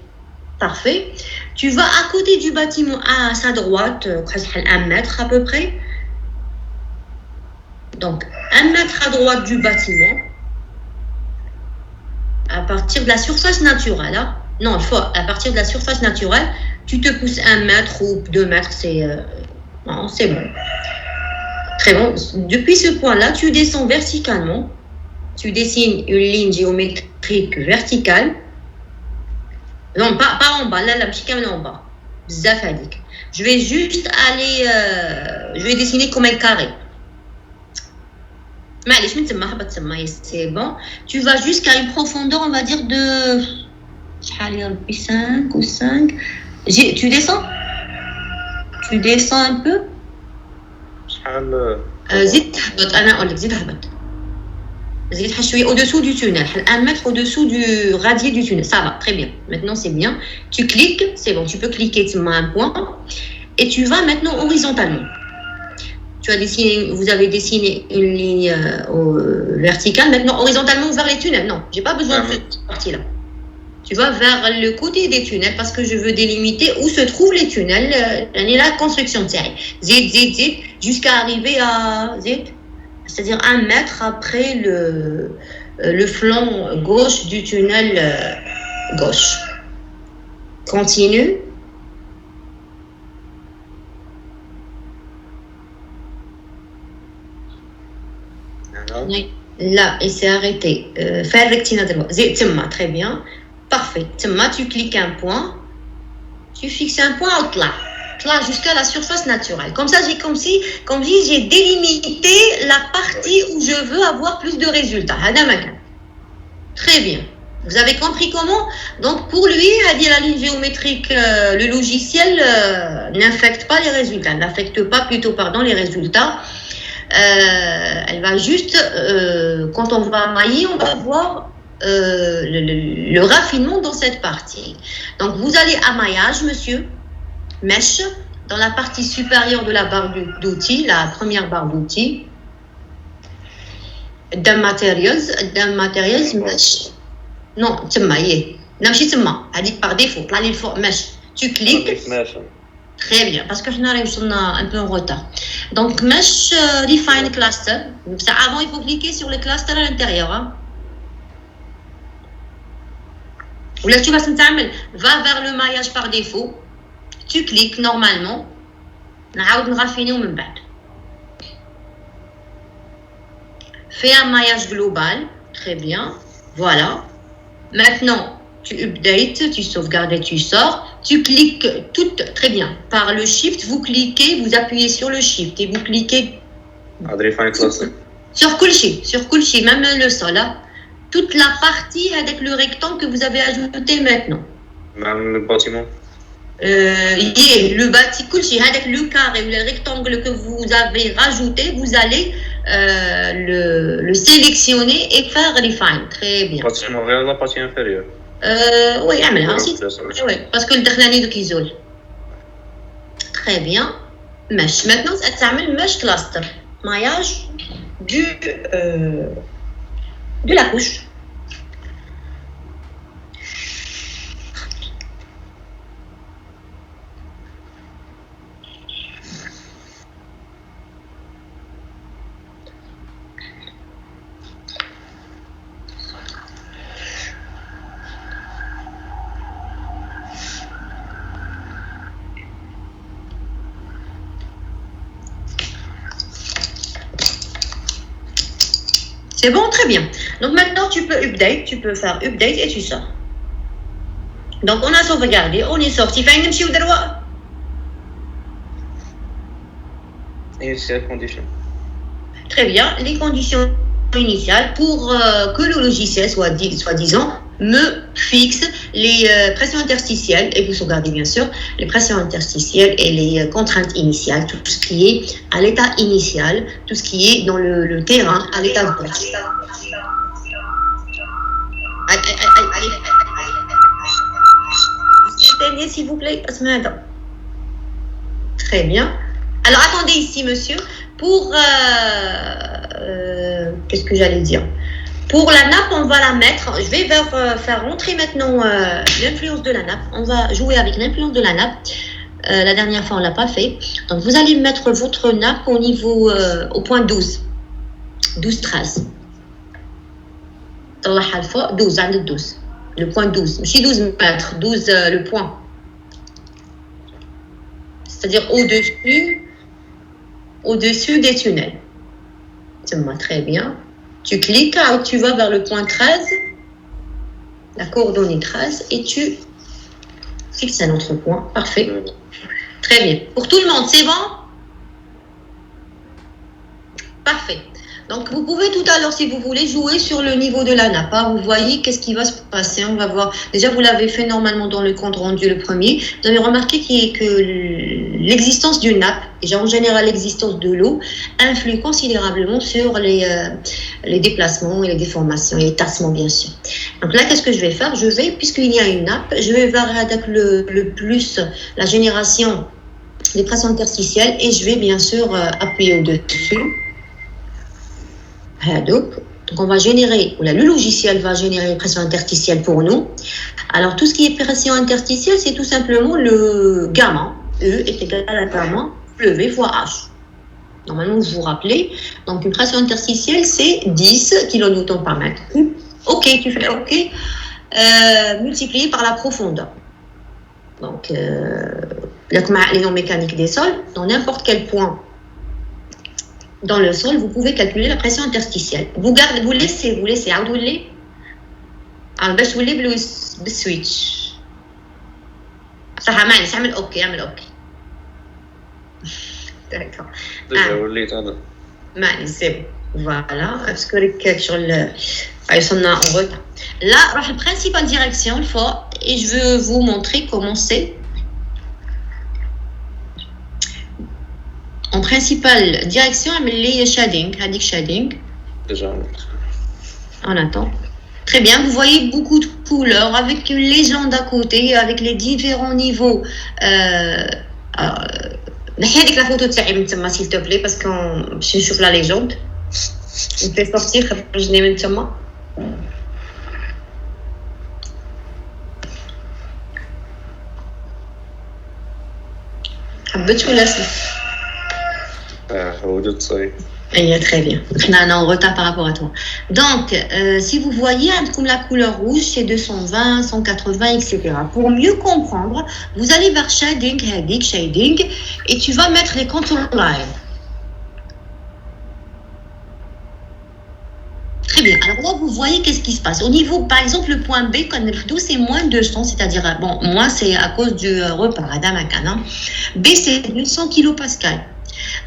S2: Parfait. Tu vas à côté du bâtiment à sa droite, 1 mètre à peu près. Donc, 1 mètre à droite du bâtiment, à partir de la surface naturelle. Hein? Non, il faut, à partir de la surface naturelle, tu te pousses 1 mètre ou 2 mètres, c'est bon. Très bon. Depuis ce point-là, tu descends verticalement. Tu dessines une ligne géométrique verticale. Non, pas en bas. Là, la petite en bas. Je vais juste aller... je vais dessiner comme un carré. C'est bon. Tu vas jusqu'à une profondeur, on va dire, de... 5 ou 5. Tu descends? Tu descends un peu? Au-dessous du tunnel, 1 mètre au-dessous du radier du tunnel. Ça va, très bien. Maintenant, c'est bien. Tu cliques, c'est bon. Tu peux cliquer sur un point et tu vas maintenant horizontalement. Vous avez dessiné une ligne verticale. Maintenant, horizontalement vers les tunnels. Non, j'ai pas besoin de cette partie-là. Tu vas vers le côté des tunnels parce que je veux délimiter où se trouvent les tunnels. La construction de série. Zid, jusqu'à arriver à zid. C'est-à-dire 1 mètre après le flanc gauche du tunnel gauche. Continue. Là, il s'est arrêté. Faire rectiligne. Très bien. Parfait. Tu cliques un point. Tu fixes un point au là. Là jusqu'à la surface naturelle. Comme ça, j'ai délimité la partie où je veux avoir plus de résultats. Très bien. Vous avez compris comment? Donc, pour lui, la ligne géométrique, le logiciel n'affecte pas les résultats. N'affecte pas plutôt, les résultats. Elle va juste, quand on va mailler, on va voir le raffinement dans cette partie. Donc, vous allez à maillage, monsieur. Mesh, dans la partie supérieure de la barre d'outils, la première barre d'outils. D'un matériel, mesh. Non, tu m'as par défaut, là, il faut mesh. Tu cliques. Très bien, parce que je n'arrive un peu en retard. Donc, mesh define cluster. Ça, avant, il faut cliquer sur le cluster à l'intérieur. Hein. Ou là, tu vas va vers le maillage par défaut. Tu cliques normalement. Fais un maillage global. Très bien. Voilà. Maintenant, tu updates, tu sauvegardes et tu sors. Tu cliques tout. Très bien. Par le shift, vous cliquez, vous appuyez sur le shift et vous cliquez sur Kulchi, même le sol. Hein. Toute la partie avec le rectangle que vous avez ajouté maintenant.
S7: Même le bâtiment.
S2: Le bâtiment, avec le carré ou le rectangle que vous avez rajouté, vous allez le sélectionner et faire refine. Très bien.
S7: Bâtiment réel, la partie inférieure.
S2: Oui, oui, parce que le dernier de Kizol. Très bien. Mesh. Maintenant, ça s'appelle mesh cluster. Maillage de la couche. C'est bon, très bien. Donc maintenant, tu peux faire update et tu sors. Donc on a sauvegardé, on est sorti.
S6: Initial condition.
S2: Très bien, les conditions initiales pour que le logiciel soi-disant me fixe les pressions interstitielles, et vous sauvegardez bien sûr les pressions interstitielles et les contraintes initiales, tout ce qui est à l'état initial, tout ce qui est dans le terrain à l'état de base. Vous éteignez s'il vous plaît, très bien. Alors attendez ici monsieur, pour qu'est-ce que j'allais dire? Pour la nappe, on va la mettre. Je vais faire rentrer maintenant l'influence de la nappe. On va jouer avec l'influence de la nappe. La dernière fois, on ne l'a pas fait. Donc, vous allez mettre votre nappe au niveau, au point 12. 12-13. 12. Le point 12. Je suis 12 mètres. 12, le point. C'est-à-dire au-dessus des tunnels. C'est moi, très bien. Tu cliques et tu vas vers le point 13, la coordonnée 13, et tu fixes un autre point. Parfait. Très bien. Pour tout le monde, c'est bon? Parfait. Donc, vous pouvez tout à l'heure, si vous voulez, jouer sur le niveau de la nappe. Vous voyez qu'est-ce qui va se passer. On va voir. Déjà, vous l'avez fait normalement dans le compte rendu le premier. Vous avez remarqué que l'existence d'une nappe, déjà en général l'existence de l'eau, influe considérablement sur les déplacements et les déformations et les tassements, bien sûr. Donc là, qu'est-ce que je vais faire? Puisqu'il y a une nappe, je vais voir avec le plus la génération des pressions interstitielles et je vais bien sûr appuyer au-dessus. Donc on va générer, le logiciel va générer les pressions interstitielles pour nous. Alors tout ce qui est pression interstitielle, c'est tout simplement le gamma. E est égal à gamma W fois H. Normalement, vous vous rappelez. Donc une pression interstitielle, c'est 10 kN par mètre. OK, tu fais OK. Multiplié par la profondeur. Donc, les noms mécaniques des sols, dans n'importe quel point dans le sol, vous pouvez calculer la pression interstitielle. Vous laissez, باش تولي بالسويتش. صح معليش اعمل اوكي D'accord. معليش c'est bon. Voilà, parce que on a en retard. Là, la principale direction, et je veux vous montrer comment c'est. En principale direction, les shading.
S7: Déjà.
S2: On attend. Très bien, vous voyez beaucoup de couleurs avec une légende à côté, avec les différents niveaux. نحيدك la photo تاعي من تما s'il te plaît parce qu'on باش نشوف la légende. On fait sortir خرجني من تما. حبيت ولا très bien. On est en retard par rapport à toi. Donc, si vous voyez comme la couleur rouge, c'est 220, 180, etc. Pour mieux comprendre, vous allez vers shading, et tu vas mettre les contour lines. Très bien. Alors là, vous voyez qu'est-ce qui se passe. Au niveau, par exemple, le point B, c'est moins 200, c'est-à-dire, bon, moins c'est à cause du repart. B, c'est 200 kilopascal.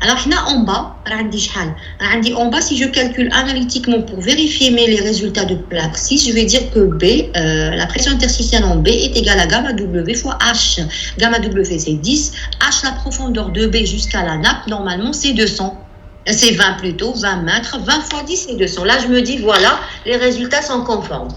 S2: Alors, en bas, si je calcule analytiquement pour vérifier les résultats de plaque 6, je vais dire que B, la pression interstitielle en B est égale à gamma W fois H. Gamma W, c'est 10. H, la profondeur de B jusqu'à la nappe, normalement, c'est 200. C'est 20 plutôt, 20 mètres. 20 fois 10, c'est 200. Là, je me dis, voilà, les résultats sont conformes.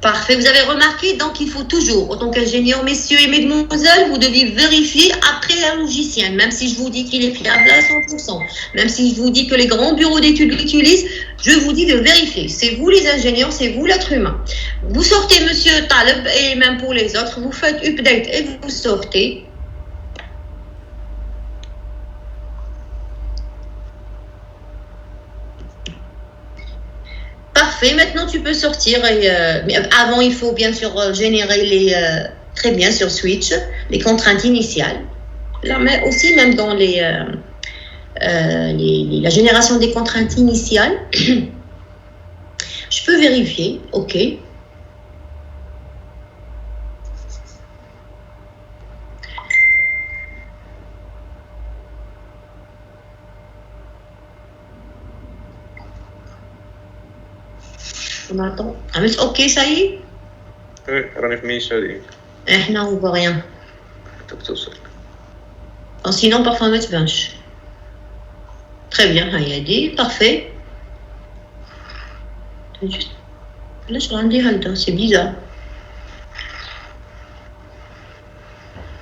S2: Parfait, vous avez remarqué, donc il faut toujours, en tant qu'ingénieur, messieurs et mesdemoiselles, vous devez vérifier après un logiciel, même si je vous dis qu'il est fiable à 100%, même si je vous dis que les grands bureaux d'études l'utilisent, je vous dis de vérifier. C'est vous les ingénieurs, c'est vous l'être humain. Vous sortez, monsieur Taleb, et même pour les autres, vous faites update et vous sortez. Parfait, maintenant tu peux sortir. Mais avant, il faut bien sûr générer très bien sur Switch les contraintes initiales. Là, mais aussi, même dans la génération des contraintes initiales, je peux vérifier, ok. On attend. Ah, mais ok, ça y est.
S7: Oui, راني في ميشا هذيك.
S2: Non, on voit rien.
S7: توصل.
S2: Sinon, parfois, on met blanche. Très bien, Hayadi, parfait. Là, je vais dire Halda, c'est bizarre.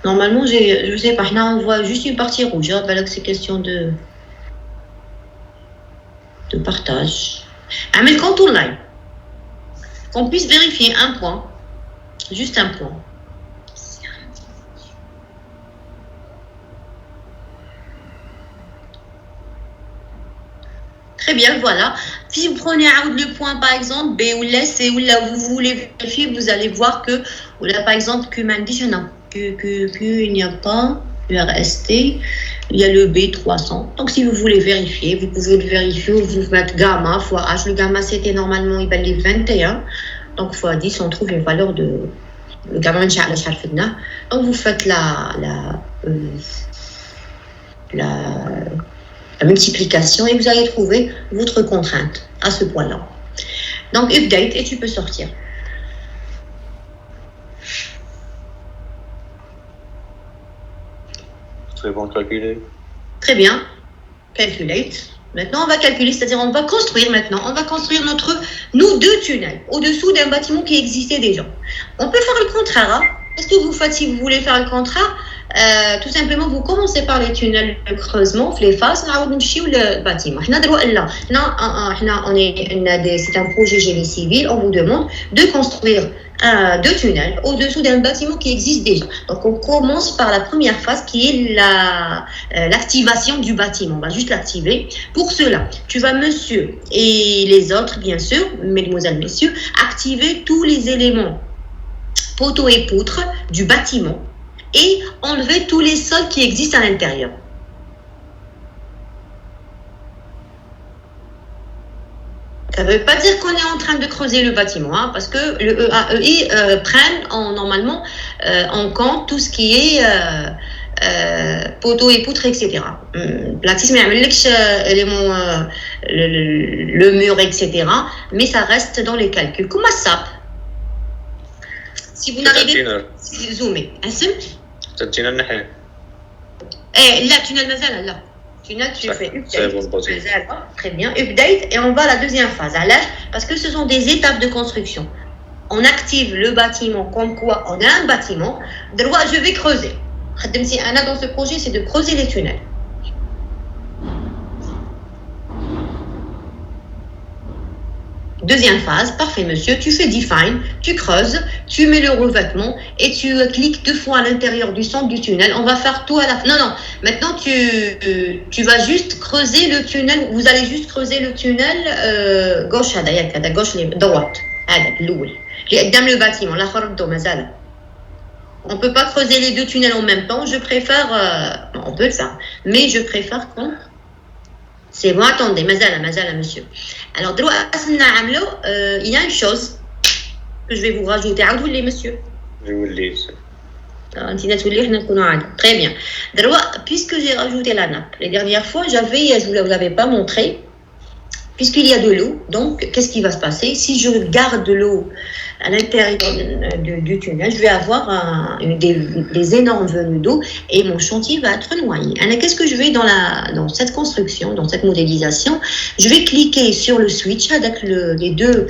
S2: Normalement, je sais pas, là, on voit juste une partie rouge. Hein, là, c'est question de partage. Ah, mais quand on live, qu'on puisse vérifier un point, juste un point. Très bien, voilà. Si vous prenez le point, par exemple, B ou l'S, et où là vous voulez vérifier, vous allez voir que, ou là, par exemple, il n'y a pas le RST, il y a le B300. Donc, si vous voulez vérifier, vous pouvez le vérifier, vous mettez gamma fois H. Le gamma, c'était normalement, il valait 21. Donc, fois 10, on trouve une valeur de... Le gamma, donc, vous faites la multiplication et vous allez trouver votre contrainte à ce point-là. Donc, update et tu peux sortir.
S7: C'est bon, calculer.
S2: Très bien. Calculate. Maintenant, on va calculer, c'est-à-dire on va construire maintenant. On va construire nous deux tunnels au-dessous d'un bâtiment qui existait déjà. On peut faire le contraire. Hein? Qu'est-ce que vous faites si vous voulez faire le contraire? Tout simplement, vous commencez par les tunnels de creusement, les faces, le bâtiment. C'est un projet génie civil, on vous demande de construire deux tunnels au-dessous d'un bâtiment qui existe déjà. Donc, on commence par la première phase qui est l'activation du bâtiment. On va juste l'activer. Pour cela, tu vas, monsieur, et les autres, bien sûr, mesdemoiselles, messieurs, activer tous les éléments poteaux et poutres du bâtiment et enlever tous les sols qui existent à l'intérieur. Ça ne veut pas dire qu'on est en train de creuser le bâtiment, hein, parce que le EAEI prennent normalement en compte tout ce qui est poteaux et poutres, etc. L'axis, le mur, etc. Mais ça reste dans les calculs. Comment ça? Si vous n'arrivez pas, zoomez.
S7: تنتينا الناحية.
S2: لا tunnel مازال لا. Tunnel, tu fais update. Très bien, update et on va à la deuxième phase. Parce que ce sont des étapes de construction. On active le bâtiment comme quoi on a un bâtiment. Je vais creuser. Dans ce projet, c'est de creuser les tunnels. Deuxième phase, parfait monsieur, tu fais define, tu creuses, tu mets le revêtement et tu cliques 2 fois à l'intérieur du centre du tunnel. On va faire tout à la fin. Non, maintenant tu vas juste creuser le tunnel, vous allez juste creuser le tunnel gauche, gauche, droite. Le bâtiment, on ne peut pas creuser les deux tunnels en même temps, je préfère, on peut le faire, mais je préfère qu'on... C'est bon, attendez, mazala, monsieur. Alors, il y a une chose que je vais vous rajouter. Monsieur.
S7: Je vous le dis.
S2: Très bien. Puisque j'ai rajouté la nappe, les dernières fois, je ne vous l'avais pas montré. Puisqu'il y a de l'eau, donc, qu'est-ce qui va se passer? Si je garde de l'eau à l'intérieur du tunnel, je vais avoir des énormes venues d'eau et mon chantier va être noyé. Alors, qu'est-ce que je vais dans cette construction, dans cette modélisation? Je vais cliquer sur le switch avec les deux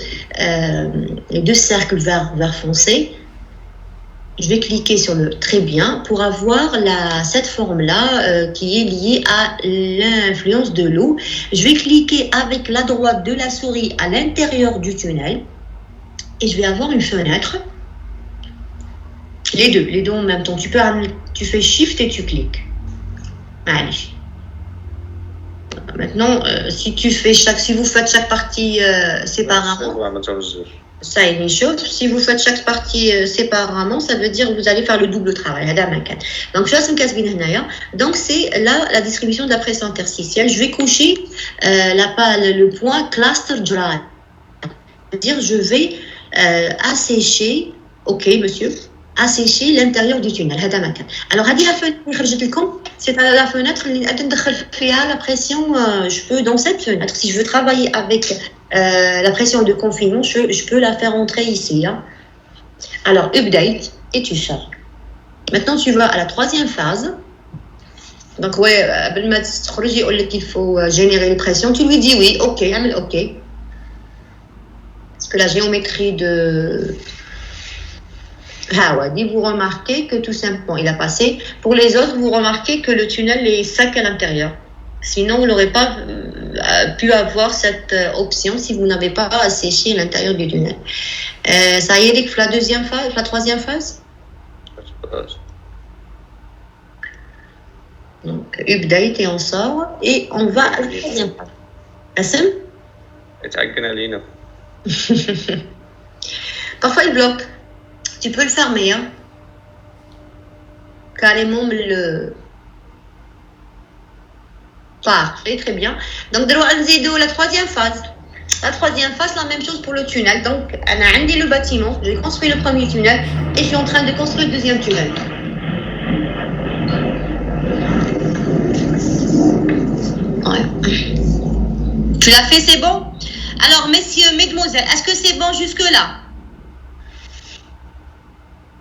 S2: cercles vert foncé. Je vais cliquer sur le très bien pour avoir cette forme-là qui est liée à l'influence de l'eau. Je vais cliquer avec la droite de la souris à l'intérieur du tunnel et je vais avoir une fenêtre. Les deux en même temps. Tu fais Shift et tu cliques. Allez. Maintenant, si vous faites chaque partie séparément, ça est une chose. Si vous faites chaque partie séparément, ça veut dire que vous allez faire le double travail. Donc, donc c'est là la distribution de la pression interstitielle. Je vais coucher le point cluster dry. C'est-à-dire je vais assécher, ok monsieur, assécher l'intérieur du tunnel. Alors, c'est la fenêtre qui la pression. Je peux, dans cette fenêtre, si je veux travailler avec la pression de confinement, je peux la faire entrer ici. Hein. Alors, update, et tu sors. Maintenant, tu vas à la troisième phase. Donc, ouais, il faut générer les pressions. Tu lui dis oui, ok, ok. Parce que la géométrie de... vous remarquez que tout simplement, il a passé. Pour les autres, vous remarquez que le tunnel est sec à l'intérieur. Sinon, vous n'aurez pas pu avoir cette option si vous n'avez pas asséché l'intérieur du tunnel. Ça y est, la deuxième phase, la troisième phase. Donc, update et on sort. Et on va à la troisième phase. Assem? Parfois, il bloque. Tu peux le fermer, hein. Carrément le... Parfait, très bien. Donc, la troisième phase. La troisième phase, la même chose pour le tunnel. Donc, on a le bâtiment. J'ai construit le premier tunnel et je suis en train de construire le deuxième tunnel. Ouais. Tu l'as fait, c'est bon? Alors, messieurs, mesdemoiselles, est-ce que c'est bon jusque-là?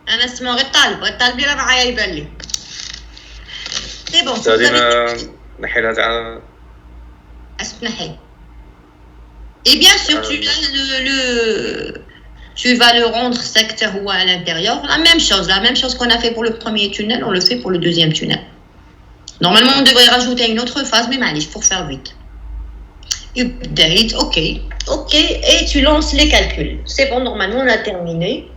S2: أنا اسمه غطال بلا معايا يبان لي. C'est bon.
S7: نحي هذا على
S2: نحي. Et bien sûr, tu vas le rendre secteur ou à l'intérieur. La même chose qu'on a fait pour le premier tunnel, on le fait pour le deuxième tunnel. Normalement, on devrait rajouter une autre phase, mais maniche pour faire vite. Update, ok, et tu lances les calculs. C'est bon, normalement, on a terminé.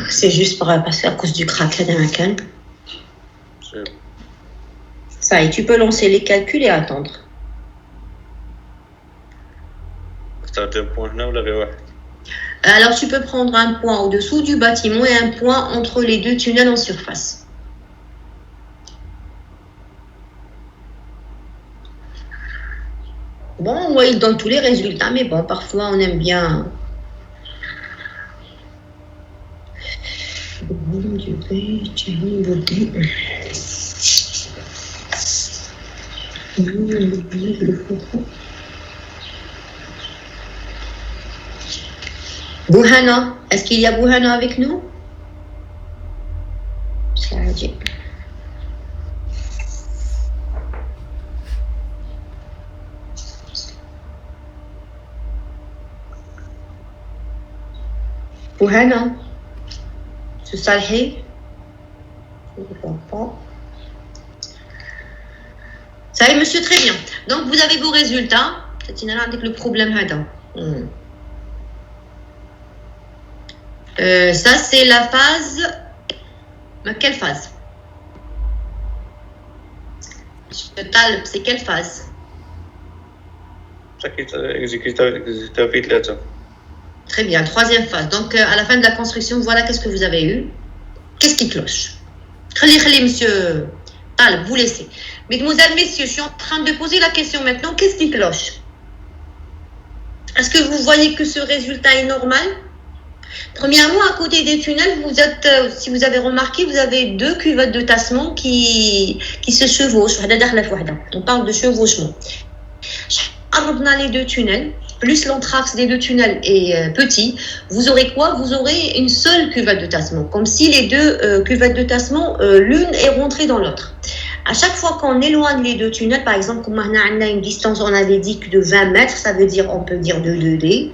S2: C'est juste parce qu'à cause du crack là d'un can. Ça y est, tu peux lancer les calculs et attendre. Alors tu peux prendre un point au-dessous du bâtiment et un point entre les deux tunnels en surface. Bon, ouais, il donne tous les résultats, mais bon, parfois on aime bien. Bouhana, est-ce qu'il y a Bouhana avec nous? Bouhana, c'est Salhi? Je ne vois pas. Ça y est, monsieur, très bien. Donc, vous avez vos résultats. C'est avec le problème. Ça, c'est la phase. Mais quelle phase? Monsieur Talb, c'est quelle phase? Très bien, troisième phase. Donc, à la fin de la construction, voilà qu'est-ce que vous avez eu. Qu'est-ce qui cloche? Monsieur Talb, vous laissez. Mesdemoiselles, messieurs, je suis en train de poser la question maintenant. Qu'est-ce qui cloche? Est-ce que vous voyez que ce résultat est normal? Premièrement, à côté des tunnels, vous êtes, si vous avez remarqué, vous avez deux cuvettes de tassement qui se chevauchent. On parle de chevauchement. Les deux tunnels, plus l'anthrax des deux tunnels est petit, vous aurez quoi? Vous aurez une seule cuvette de tassement, comme si les deux cuvettes de tassement, l'une est rentrée dans l'autre. À chaque fois qu'on éloigne les deux tunnels, par exemple, comme on a une distance, on avait dit que de 20 mètres, ça veut dire, on peut dire de 2D.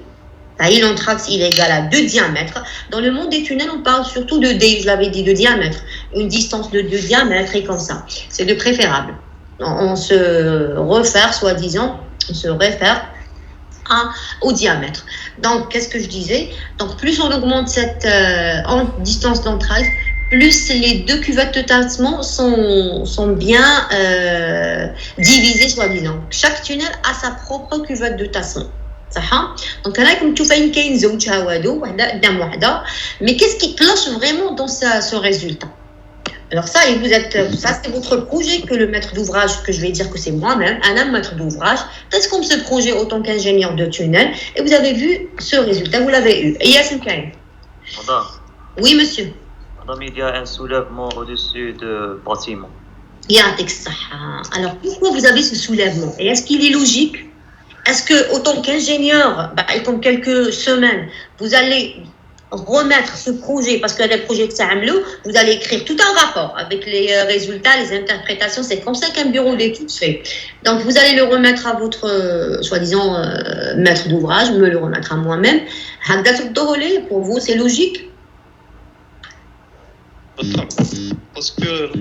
S2: L'anthrax, il est égal à 2 diamètres. Dans le monde des tunnels, on parle surtout de D, je l'avais dit, de diamètre. Une distance de 2 diamètres et comme ça. C'est de préférable. On se réfère, soi-disant, au diamètre. Donc, qu'est-ce que je disais? Donc, plus on augmente cette distance d'anthrax, plus les deux cuvettes de tassement sont bien divisées, soi-disant. Chaque tunnel a sa propre cuvette de tassement. Donc là, comme tu fais une quinze mais qu'est-ce qui cloche vraiment dans ce résultat? Alors ça, ça c'est votre projet que le maître d'ouvrage, que je vais dire que c'est moi-même, un maître d'ouvrage, peut-être comme ce projet autant qu'ingénieur de tunnel, et vous avez vu ce résultat, vous l'avez eu. Et Yassine Karim.
S5: Madame.
S2: Oui, monsieur.
S5: Madame, il y a un soulèvement au-dessus du bâtiment.
S2: Alors, pourquoi vous avez ce soulèvement? Et est-ce qu'il est logique? Est-ce que, autant qu'ingénieur, comme quelques semaines, vous allez remettre ce projet, parce que les projets que ça amelou, vous allez écrire tout un rapport avec les résultats, les interprétations, c'est comme ça qu'un bureau d'études fait. Donc, vous allez le remettre à votre, soi-disant, maître d'ouvrage, me le remettre à moi-même. Pour vous, c'est logique?
S1: Parce que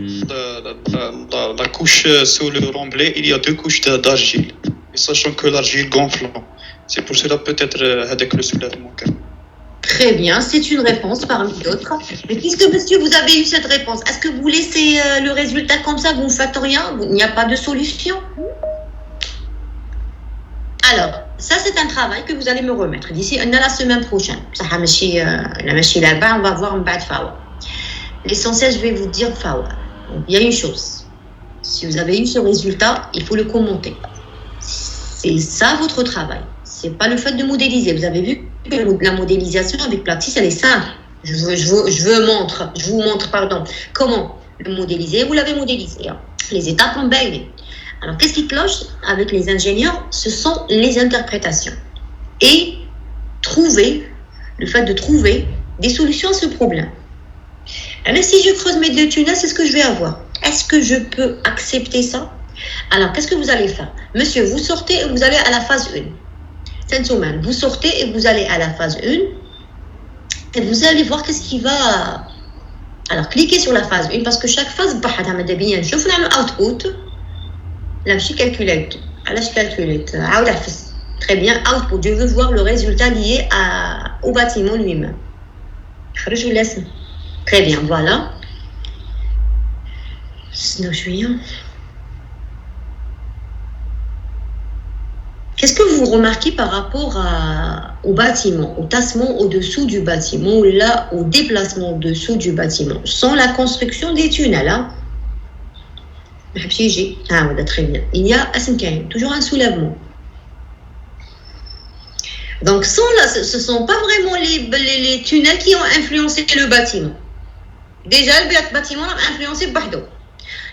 S1: la couche sous le remblai, il y a deux couches d'argile. Et sachant que l'argile gonfle, c'est pour cela peut-être avec le soulèvement.
S2: Très bien, c'est une réponse parmi d'autres. Mais puisque monsieur, vous avez eu cette réponse, est-ce que vous laissez le résultat comme ça, vous ne faites rien? Il n'y a pas de solution? Alors, ça c'est un travail que vous allez me remettre d'ici la semaine prochaine. On va voir un bad fawa. L'essentiel, je vais vous dire fawa. Il y a une chose. Si vous avez eu ce résultat, il faut le commenter. C'est ça votre travail. C'est pas le fait de modéliser. Vous avez vu que la modélisation avec Plattis, elle est simple. Je vous montre, comment le modéliser. Vous l'avez modélisé. Hein. Les étapes ont baigné. Alors, qu'est-ce qui cloche avec les ingénieurs? Ce sont les interprétations. Et le fait de trouver des solutions à ce problème. Alors, si je creuse mes deux tunnels, c'est ce que je vais avoir. Est-ce que je peux accepter ça? Alors, qu'est-ce que vous allez faire? Monsieur, vous sortez et vous allez à la phase 1. Cette semaine, vous sortez et vous allez à la phase 1. Et vous allez voir qu'est-ce qui va... Alors, cliquez sur la phase 1 parce que chaque phase, je fais un output. Là, je calcule. Très bien, output. Je veux voir le résultat lié au bâtiment lui-même. Je vous laisse. Très bien, voilà. Qu'est-ce que vous remarquez par rapport au bâtiment, au tassement au-dessous du bâtiment, ou là, au déplacement au-dessous du bâtiment, sans la construction des tunnels, hein? Très bien. Il y a toujours un soulèvement. Donc, ce ne sont pas vraiment les tunnels qui ont influencé le bâtiment. Déjà, le bâtiment a influencé Bahdo.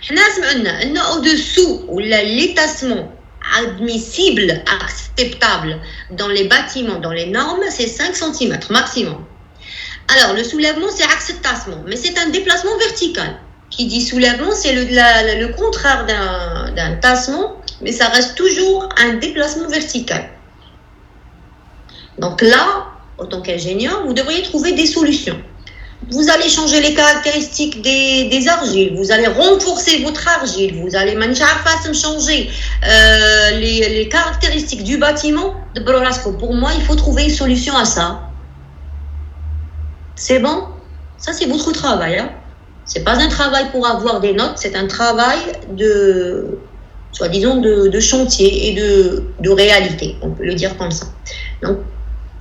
S2: Nous avons au-dessous, les tassements admissibles, acceptables dans les bâtiments, dans les normes, c'est 5 cm maximum. Alors, le soulèvement, c'est tassement, mais c'est un déplacement vertical. Qui dit soulèvement, c'est le contraire d'un tassement, mais ça reste toujours un déplacement vertical. Donc là, en tant qu'ingénieur, vous devriez trouver des solutions. Vous allez changer les caractéristiques des argiles, vous allez renforcer votre argile, vous allez changer les caractéristiques du bâtiment. Pour moi, il faut trouver une solution à ça. C'est bon? Ça, c'est votre travail. Hein? Ce n'est pas un travail pour avoir des notes, c'est un travail de chantier et de réalité, on peut le dire comme ça. Donc,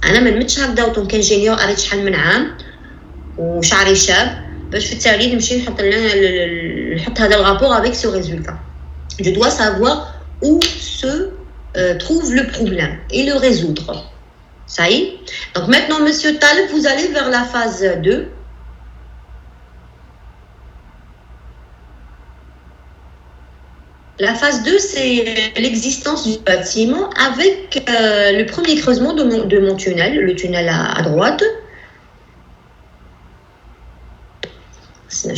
S2: أنا ما نمتش هكذا وطن كإنجينيور قريت شحال من عام وشعري شاب باش في التغيير نمشي نحط هذا الرابور avec ce résultat. Je dois savoir où se trouve le problème et le résoudre. Ça y est. Donc maintenant, Monsieur Taleb, vous allez vers la phase 2. La phase 2, c'est l'existence du bâtiment avec le premier creusement de mon tunnel, le tunnel à droite. C'est la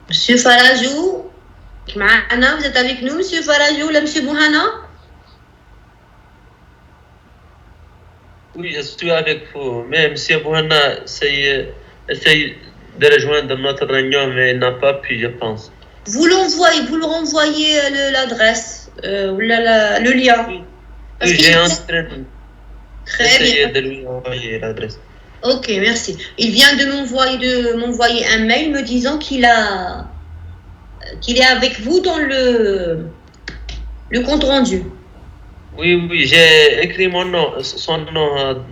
S2: Monsieur Farajou, معنا, vous êtes avec nous, Monsieur Farajou, là, Monsieur Bouhana?
S6: Oui, je suis avec vous. Mais M. Bouhana essaye de rejoindre notre réunion, mais il n'a pas pu, je pense.
S2: Vous le renvoyez l'adresse, ou le lien.
S6: Oui,
S2: Parce
S6: oui,
S2: qu'il-
S6: j'ai en train
S2: Très
S6: d'essayer
S2: bien.
S6: de lui envoyer l'adresse.
S2: Ok, merci. Il vient de m'envoyer un mail me disant qu'il est avec vous dans le compte rendu.
S6: Oui, oui, j'ai écrit mon nom, son nom.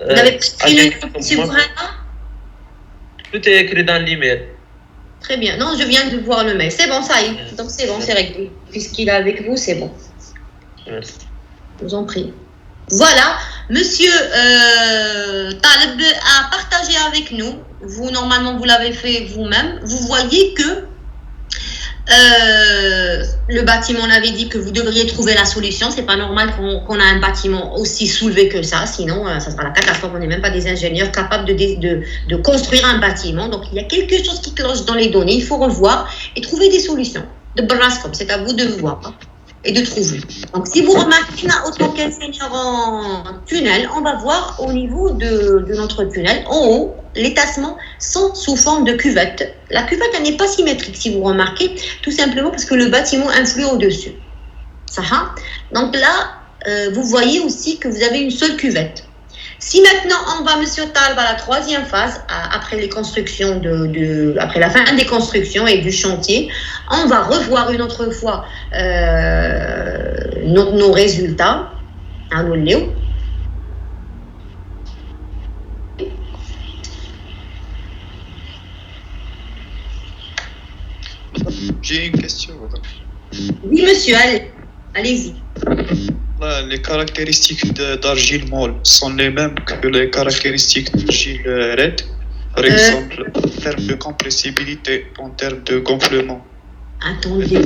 S2: Vous avez écrit le nom de M.
S6: mon-
S2: Bouhana?
S6: Tout est écrit dans l'email.
S2: Très bien. Non, je viens de voir le mail. C'est bon, ça y est. Donc c'est bon, c'est réglé. Puisqu'il est avec vous, c'est bon.
S6: Merci.
S2: Je vous en prie. Voilà, Monsieur Taleb a partagé avec nous. Vous, normalement, vous l'avez fait vous-même. Vous voyez que le bâtiment, on avait dit que vous devriez trouver la solution. C'est pas normal qu'on a un bâtiment aussi soulevé que ça. Sinon, ça sera la catastrophe. On n'est même pas des ingénieurs capables de construire un bâtiment. Donc, il y a quelque chose qui cloche dans les données. Il faut revoir et trouver des solutions. De Brascom, c'est à vous de voir et de trouver. Donc, si vous remarquez, là, autant qu'ingénieur en tunnel, on va voir au niveau de notre tunnel, en haut, les tassements sont sous forme de cuvette. La cuvette, elle n'est pas symétrique, si vous remarquez, tout simplement parce que le bâtiment influe au-dessus. Ça va? Donc là, vous voyez aussi que vous avez une seule cuvette. Si maintenant on va, Monsieur Talb, à la troisième phase, après les constructions après la fin des constructions et du chantier, on va revoir une autre fois nos résultats. À nous, Léo.
S1: J'ai une question. Madame.
S2: Oui, monsieur, allez-y.
S1: Les caractéristiques d'argile molle sont les mêmes que les caractéristiques d'argile raide. Par exemple, en termes de compressibilité, en termes de gonflement.
S2: Attendez.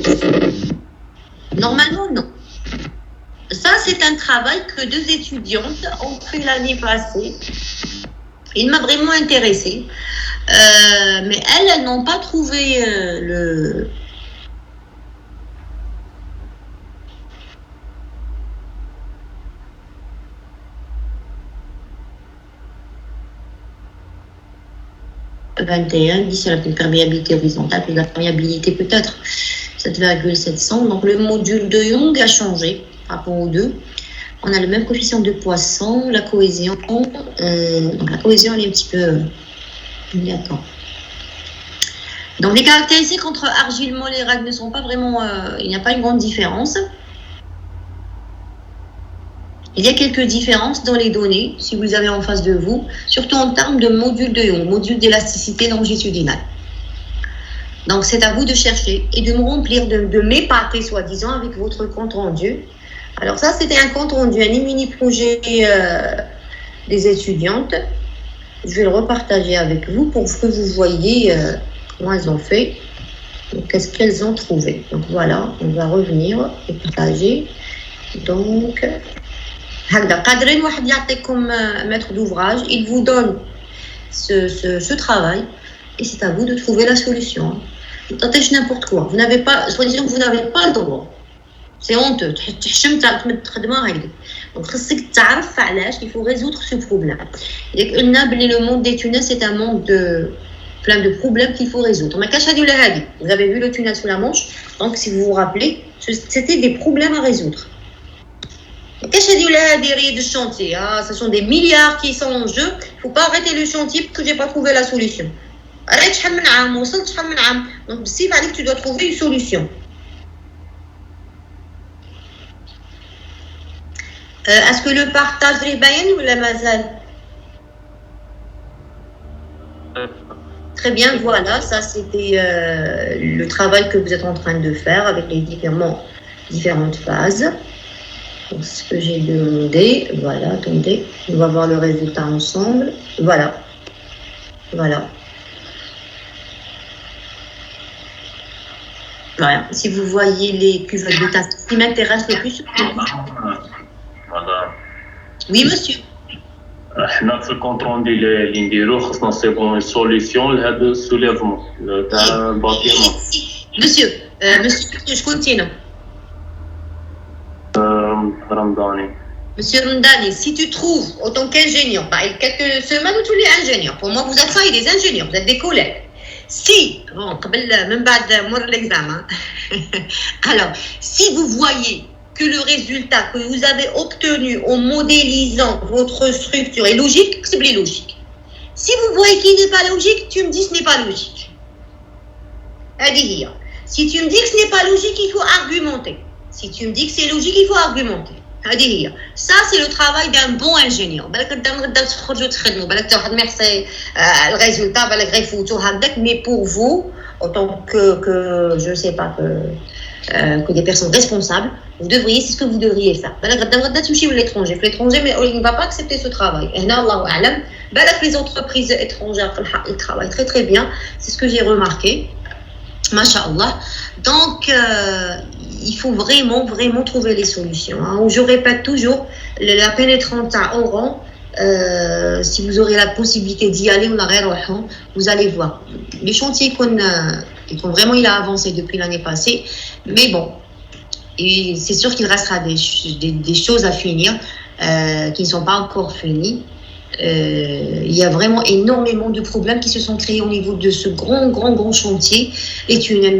S2: Normalement, non. Ça, c'est un travail que 2 étudiantes ont fait l'année passée. Il m'a vraiment intéressée. Mais elles n'ont pas trouvé le... « 21, 10 sur la perméabilité horizontale, puis la perméabilité peut-être 7,700. Donc le module de Young a changé par rapport aux deux. On a le même coefficient de Poisson, la cohésion. Donc la cohésion, elle est un petit peu... D'accord. Donc les caractéristiques entre argile molle et rade ne sont pas vraiment... il n'y a pas une grande différence. Il y a quelques différences dans les données, si vous avez en face de vous, surtout en termes de module de Young, module d'élasticité longitudinale. Donc, c'est à vous de chercher et de me remplir, de m'épater, soi-disant, avec votre compte rendu. Alors, ça, c'était un compte rendu, un mini-projet des étudiantes. Je vais le repartager avec vous pour que vous voyez comment elles ont fait. Qu'est-ce qu'elles ont trouvé. Donc, voilà, on va revenir et partager. Donc... maître d'ouvrage, il vous donne ce travail et c'est à vous de trouver la solution. Tâchez n'importe quoi. Vous n'avez pas, soi-disant que vous n'avez pas le droit. C'est honteux. Donc, il faut résoudre ce problème. Le monde des tunnels, c'est un monde plein de problèmes qu'il faut résoudre. Vous avez vu le tunnel sous la Manche, donc si vous vous rappelez, c'était des problèmes à résoudre. Qu'est-ce que c'est de chantier? Ce sont des milliards qui sont en jeu. Il ne faut pas arrêter le chantier parce que je n'ai pas trouvé la solution. Arrête, donc, s'il fallait que tu dois trouver une solution. Est-ce que le partage est bien ou la mazal? Très bien, voilà. Ça, c'était le travail que vous êtes en train de faire avec les différentes phases. Donc, ce que j'ai demandé, voilà, attendez, on va voir le résultat ensemble. Voilà. Voilà. Voilà. Si vous voyez les cuvettes de tasse, ce qui m'intéresse le plus,
S3: Madame,
S2: oui, monsieur.
S3: حنا في الكونترون اللي نديرو خصنا نصيبو سوليسيون لهذا السوليفمون تاع الباطيمون.
S2: Monsieur, monsieur, شكون تينا؟
S3: رمضاني.
S2: Monsieur Randani, si tu trouves, en tant qu'ingénieur, quelques semaines où tu es ingénieur, pour moi vous êtes ça, des ingénieurs, vous êtes des collègues. Si, bon, même pas de l'examen. Alors, si vous voyez que le résultat que vous avez obtenu en modélisant votre structure est logique, c'est plus logique. Si vous voyez qu'il n'est pas logique, tu me dis ce n'est pas logique. Si tu me dis que ce n'est pas logique, il faut argumenter. Si tu me dis que c'est logique, il faut argumenter. Ça, c'est le travail d'un bon ingénieur. Le résultat, mais pour vous, en tant que je ne sais pas, que des personnes responsables, vous devriez, c'est ce que vous devriez faire. L'étranger, mais il ne va pas accepter ce travail. Les entreprises étrangères, ils travaillent très très bien. C'est ce que j'ai remarqué. Masha'Allah. Donc, il faut vraiment trouver les solutions. Je répète toujours, la pénétrante à Oran, si vous aurez la possibilité d'y aller, vous allez voir. Le chantier il a avancé depuis l'année passée, mais bon, et c'est sûr qu'il restera des choses à finir qui ne sont pas encore finies. Il y a vraiment énormément de problèmes qui se sont créés au niveau de ce grand chantier. Les tunnels,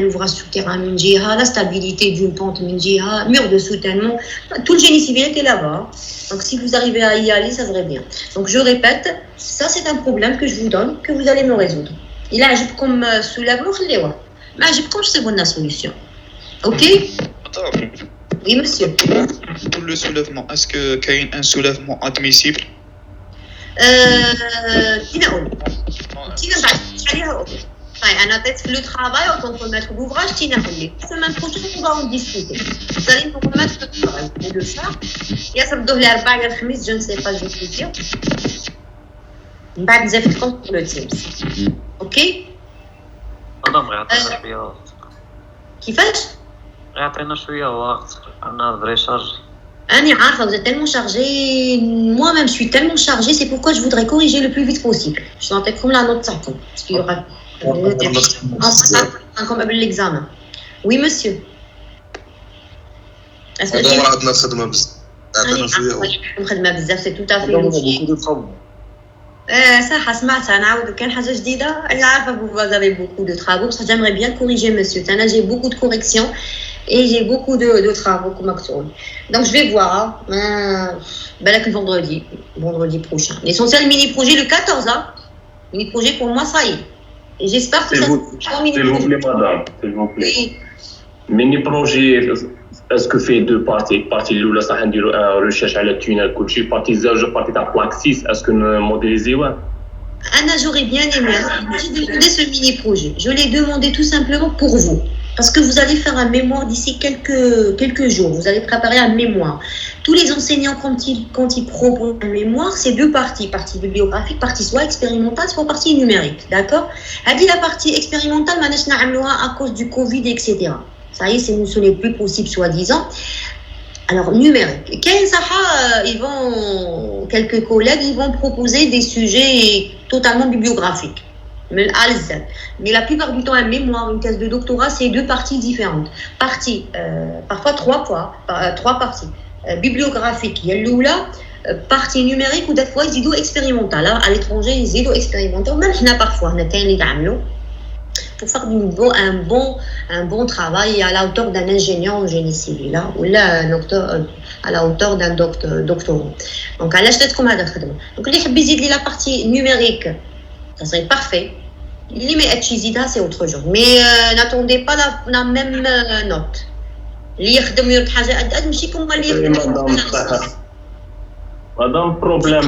S2: l'ouvrage souterrain, la stabilité d'une pente, mur de soutènement, tout le génie civil était là-bas. Donc si vous arrivez à y aller, ça serait bien. Donc je répète, ça c'est un problème que je vous donne, que vous allez me résoudre. Il a agit comme soulèvement, mais agit comme c'est bonne la solution. Ok? Oui monsieur.
S1: Pour le soulèvement, est-ce qu'il y a un soulèvement admissible?
S2: أنا تت le travail en tant que maître d'ouvrage la semaine prochaine on va en discuter. Vous allez me remettre le travail de ça. يصدوا لي 4 الخميس je ne sais pas je vais vous dire. من بعد نزافدكم pour le Teams. OK؟
S5: مدام يعطينا شوية وقت.
S2: كيفاش؟
S5: يعطينا شوية وقت أنا فري شارجي.
S2: Annie, vous êtes tellement chargé. Moi-même, je suis tellement chargée. C'est pourquoi je voudrais corriger le plus vite possible. Je sentais comme la note 50. Parce qu'il y aura comme l'examen. Oui, monsieur. Est-ce que c'est tout à fait logique. Ça, سمعت أنا كان حاجة جديدة. أنا عارفة vous avez beaucoup de travaux. Ça, j'aimerais bien corriger, monsieur. J'ai beaucoup de corrections. Et j'ai beaucoup de travaux comme actuel. Donc je vais voir le vendredi prochain. L'essentiel mini-projet le 14 mini-projet pour moi ça y est. Et j'espère que
S3: s'il vous plaît madame, s'il vous plaît. Oui. Mini-projet, est-ce que fait deux parties? Partie l'oula ça a une recherche à la tunnel coachée, partie 0, partie à plaque 6, est-ce que nous modélisez
S2: Anna, j'aurais bien aimé. J'ai demandé ce mini-projet. Je l'ai demandé tout simplement pour vous. Parce que vous allez faire un mémoire d'ici quelques jours. Vous allez préparer un mémoire. Tous les enseignants, quand ils proposent un mémoire, c'est deux parties. Partie bibliographique, partie soit expérimentale, soit partie numérique. D'accord? Elle dit la partie expérimentale, à cause du Covid, etc. Ça y est, ce n'est plus possible, soi-disant. Alors, numérique. Quelques collègues, ils vont proposer des sujets totalement bibliographiques. Mais la plupart du temps, un mémoire, une thèse de doctorat, c'est deux parties différentes. Parfois trois parties. Bibliographique, il y a l'oula, partie numérique ou des fois ils disent expérimental. À l'étranger, ils disent expérimental. Même là, parfois, on a qu'un pour faire un bon travail à la hauteur d'un ingénieur en génie civil ou là, à la hauteur d'un doctorant. Donc, à l'âge comme à donc, les habits, la partie numérique, ça serait parfait. Les métiers, c'est autre chose. Mais n'attendez pas la même note.
S3: Madame, problème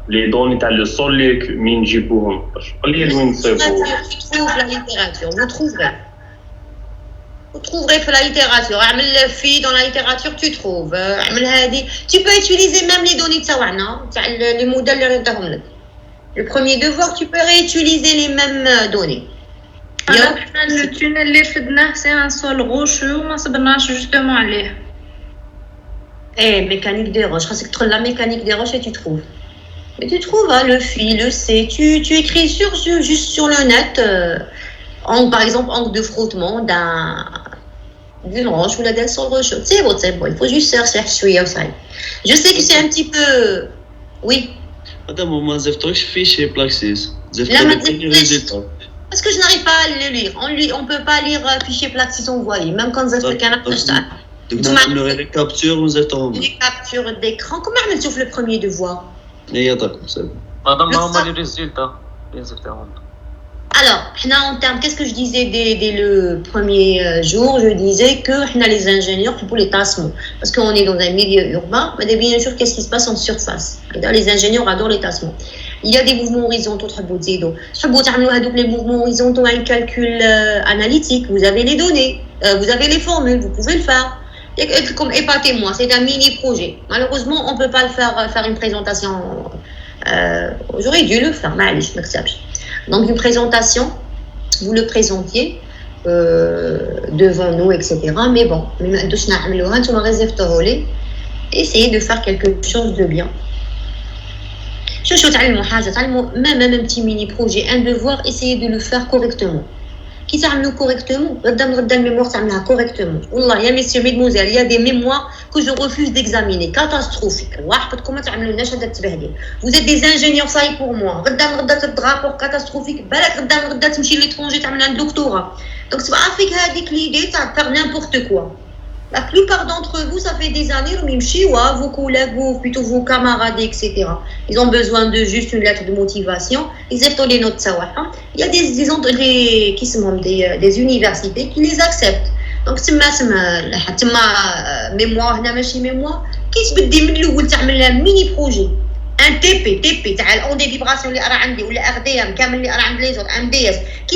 S3: les données تاع le sol من نجيبوهم قليل وين نصيبوهم.
S2: Vous trouverez la littérature. Dans la littérature, tu trouves. Tu peux utiliser même les données de les modèles. Le premier devoir, tu peux réutiliser les mêmes données.
S4: Le tunnel, c'est un sol rocheux, on ne justement aller.
S2: Eh, mécanique des roches. C'est que la mécanique des roches et tu trouves. Mais tu trouves hein, le fil, le C. Tu écris juste sur le net, par exemple, angle de frottement d'une roche ou d'un sol rocheux. C'est bon. Il faut juste chercher ça. Je sais que c'est un petit peu. Oui.
S8: Madame, moi, je fais chez Plaxis.
S2: Là, parce que je n'arrive pas à le lire. On ne peut pas lire fichier Plaxis envoyé, même quand vous êtes
S8: Donc, on aurait les captures, vous êtes en.
S2: Les captures d'écran. Comment on souffle le premier devoir?
S8: D'accord, c'est bon.
S5: Madame, on a les résultats.
S2: Alors, en termes, qu'est-ce que je disais dès le premier jour? Je disais que les ingénieurs pour les tassements. Parce qu'on est dans un milieu urbain, mais bien sûr, qu'est-ce qui se passe en surface? Les ingénieurs adorent les tassements. Il y a des mouvements horizontaux, les mouvements horizontaux, un calcul analytique, vous avez les données, vous avez les formules, vous pouvez le faire. Comme épatez-moi, c'est un mini-projet. Malheureusement, on ne peut pas le faire une présentation. J'aurais dû le faire, mais je m'accepte. Donc, une présentation, vous le présentiez devant nous, etc. Mais bon, essayez de faire quelque chose de bien. Même un petit mini-projet, un devoir, essayez de le faire correctement. Qui تعملوا correctement, غدا mémoire تعملها correctement. والله يا messieurs, mesdemoiselles, il y a des mémoires que je refuse d'examiner, catastrophique. وحدكم ما تعملوناش هذا التبهدل. Vous êtes des ingénieurs, ça y est pour moi. غدا تاخذ rapport catastrophique. بالك غدا تمشي l'étranger تعمل un doctorat. Donc c'est pas avec هذيك l'idée de faire n'importe quoi. La plupart d'entre vous, ça fait des années, vos collègues, plutôt vos camarades, etc. Ils ont besoin de juste une lettre de motivation. Ils ont les notes. Il y a des universités qui les acceptent. Donc, c'est mémoire, mémoire. Qu'est-ce que tu veux dire? Un mini projet. Un TP, on des vibrations, les RDM, ou les RDM, les autres, MDS. Qui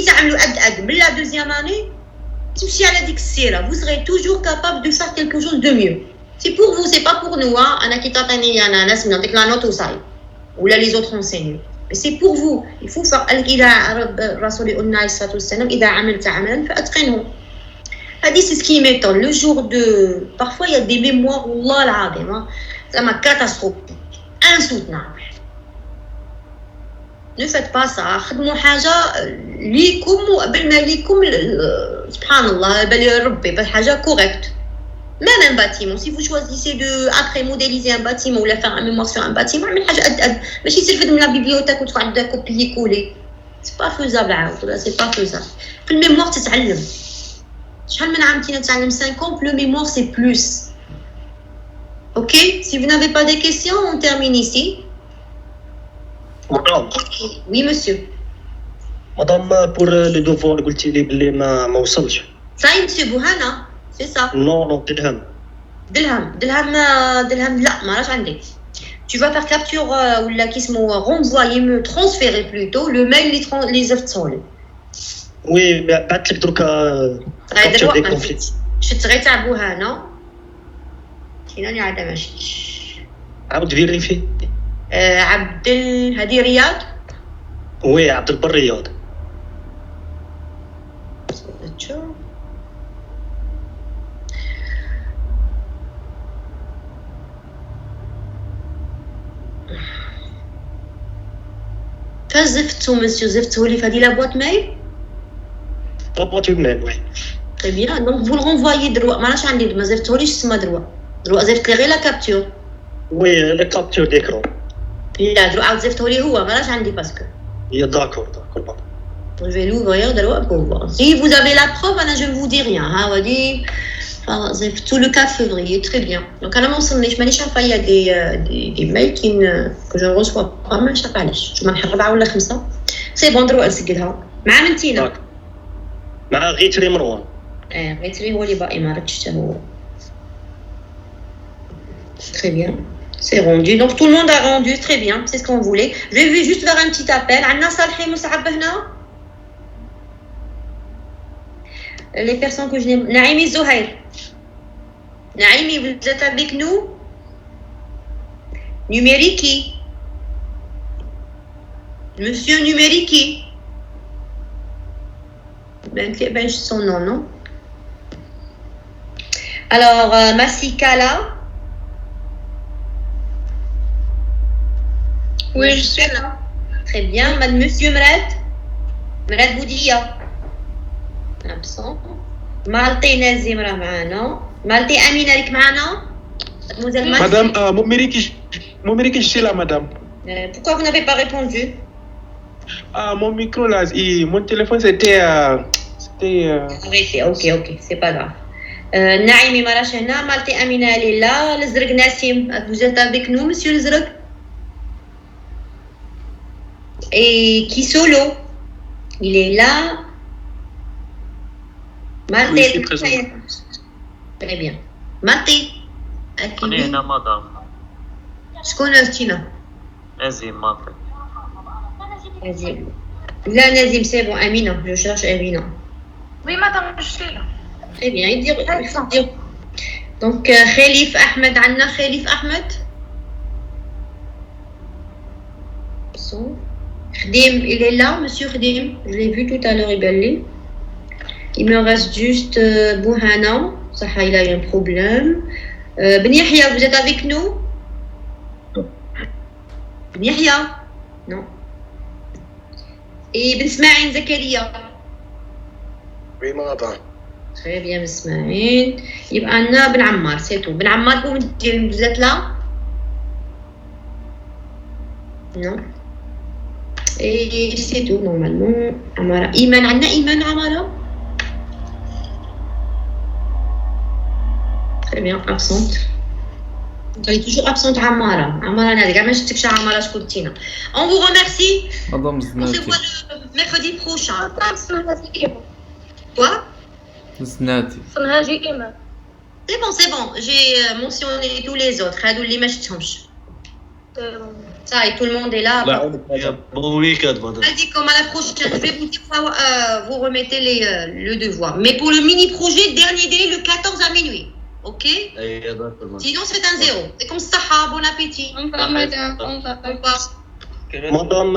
S2: la deuxième année? Vous serez toujours capable de faire quelque chose de mieux. C'est pour vous, c'est pas pour nous. La note au site. Ou là, les autres enseignants. Mais c'est pour vous. Il faut faire. C'est ce qui m'étonne. Le jour de. Parfois, il y a des mémoires. Ça m'a catastrophique. Insoutenable. Ne faites pas ça. خدموا حاجة ليكم وقبل ما ليكم سبحان الله بل ربي بحاجة correcte. Même un bâtiment, si vous choisissez de après modéliser un bâtiment ou la faire un mémoire sur un bâtiment, mais حاجة قد ماشي تلفد من la bibliothèque وتروح عندها copier coller. C'est pas faisable عاود, c'est pas faisable. في الميموار تتعلم. شحال من عام نتعلم 5 ans, le mémoire c'est plus. OK? Si vous n'avez pas des questions, on termine ici.
S9: Madame.
S2: Oui, monsieur.
S9: Madame, pour le devoir, قلتي لي بلي ما وصلش.
S2: Ça y est, monsieur Bouhana, c'est ça.
S9: Non, درهم.
S2: درهم لا ما راش عندي. Tu vas faire capture ou la qui se renvoyer, me transférer plutôt le mail les افتصولي.
S9: Oui, بعثت لك دركا capture des conflits.
S2: شت غير تاع بوهانا. كايناني عاد ماشي.
S9: عاود فيريفي.
S2: عبد هذه رياض.
S9: وي عبد البر رياض.
S2: فزفتو مسيو زفتو لي في هذه لا بواط ميل.
S9: لا بواط ميل وي.
S2: Très bien, donc vous le renvoyez droit. ما راش عندي ما زفتوليش تسمى droit زفت لي غير لا كابتور.
S9: وي لا كابتور ديكرون.
S2: لا دروا عاود زفتولي هو ما راش عندي باسكو.
S9: D'accord.
S2: Je vais l'ouvrir de l'eau pour voir. Si vous avez la preuve, je ne vous dis rien. On va dire, c'est tout le 4 février, très bien. Donc, à la moment où il y a des mails que je ne reçois pas, je ne sais pas. Je m'en vais 4 ولا 5. C'est bon, دروا نسجلها. مع منتينا.
S9: مع غيتري مروان.
S2: غيتري هو اللي باقي ما ردش حتى هو. Très bien. C'est rendu. Donc tout le monde a rendu, très bien, c'est ce qu'on voulait. Je vais juste faire un petit appel. Anna Salhi Moussaab hna. Les personnes que je n'ai. Naïmi Zouhair. Naïmi, vous êtes avec nous? Numériki. Monsieur Numériki. Ben, son nom, non? Alors, Massikala.
S4: Oui, je suis là.
S2: Très bien. Monsieur Mrad. Mrad Boudia. Absent. Malté Nazim راه معانا. Malté Amina راك معانا. Mademoiselle Malté.
S10: Madame, mon mérite, je suis là, madame.
S2: Pourquoi vous n'avez pas répondu?
S10: Mon micro là, mon téléphone c'était.
S2: Arrêtez, ok, c'est pas grave. Naïmi ما راش هنا. Malté Amina elle est là. Lezrek Nassim, vous êtes avec nous, monsieur Lezrek? Et qui solo? Il est là. Malté.
S8: Oui, je suis présent.
S2: Très bien. Malté.
S5: أنا هنا مدام.
S2: شكون أختنا؟
S5: نزيم مالطي.
S2: نزيم. لا نزيم c'est bon. Amina, je cherche Amina.
S4: Oui, madame, je suis là.
S2: Très bien. Il faut dire. Donc Khalif Ahmed عندنا Khalif Ahmed. Khadim, il est là, monsieur Khadim. Je l'ai vu tout à l'heure, il me reste juste Bouhana. Saha, il a eu un problème. Ben Yahya, vous êtes avec nous? Ben Yahya? Non. Et Ben Smaïn Zakaria?
S9: Oui, madame.
S2: Très bien, Ben Smaïn. Il y a Anna Ben Ammar, c'est tout. Ben Ammar, vous êtes là? Non. Et c'est tout, normalement. Amara. Iman, Anna Iman Amara? Très bien, absente. Elle est toujours absente, Amara. Amara, on vous remercie.
S11: Madame
S2: On se voit le mercredi prochain. Quoi?
S11: Znati.
S2: C'est bon. J'ai mentionné tous les autres. Ça et tout le monde est là.
S8: Bon week-end, madame.
S2: Elle dit comme à la prochaine, je vais vous dire, vous remettez le devoir. Mais pour le mini-projet, dernier délai le 14 à minuit. Ok? Sinon, c'est un 0. C'est comme ça, bon appétit.
S4: Au revoir, madame. Au revoir.
S2: Au revoir.
S9: Madame,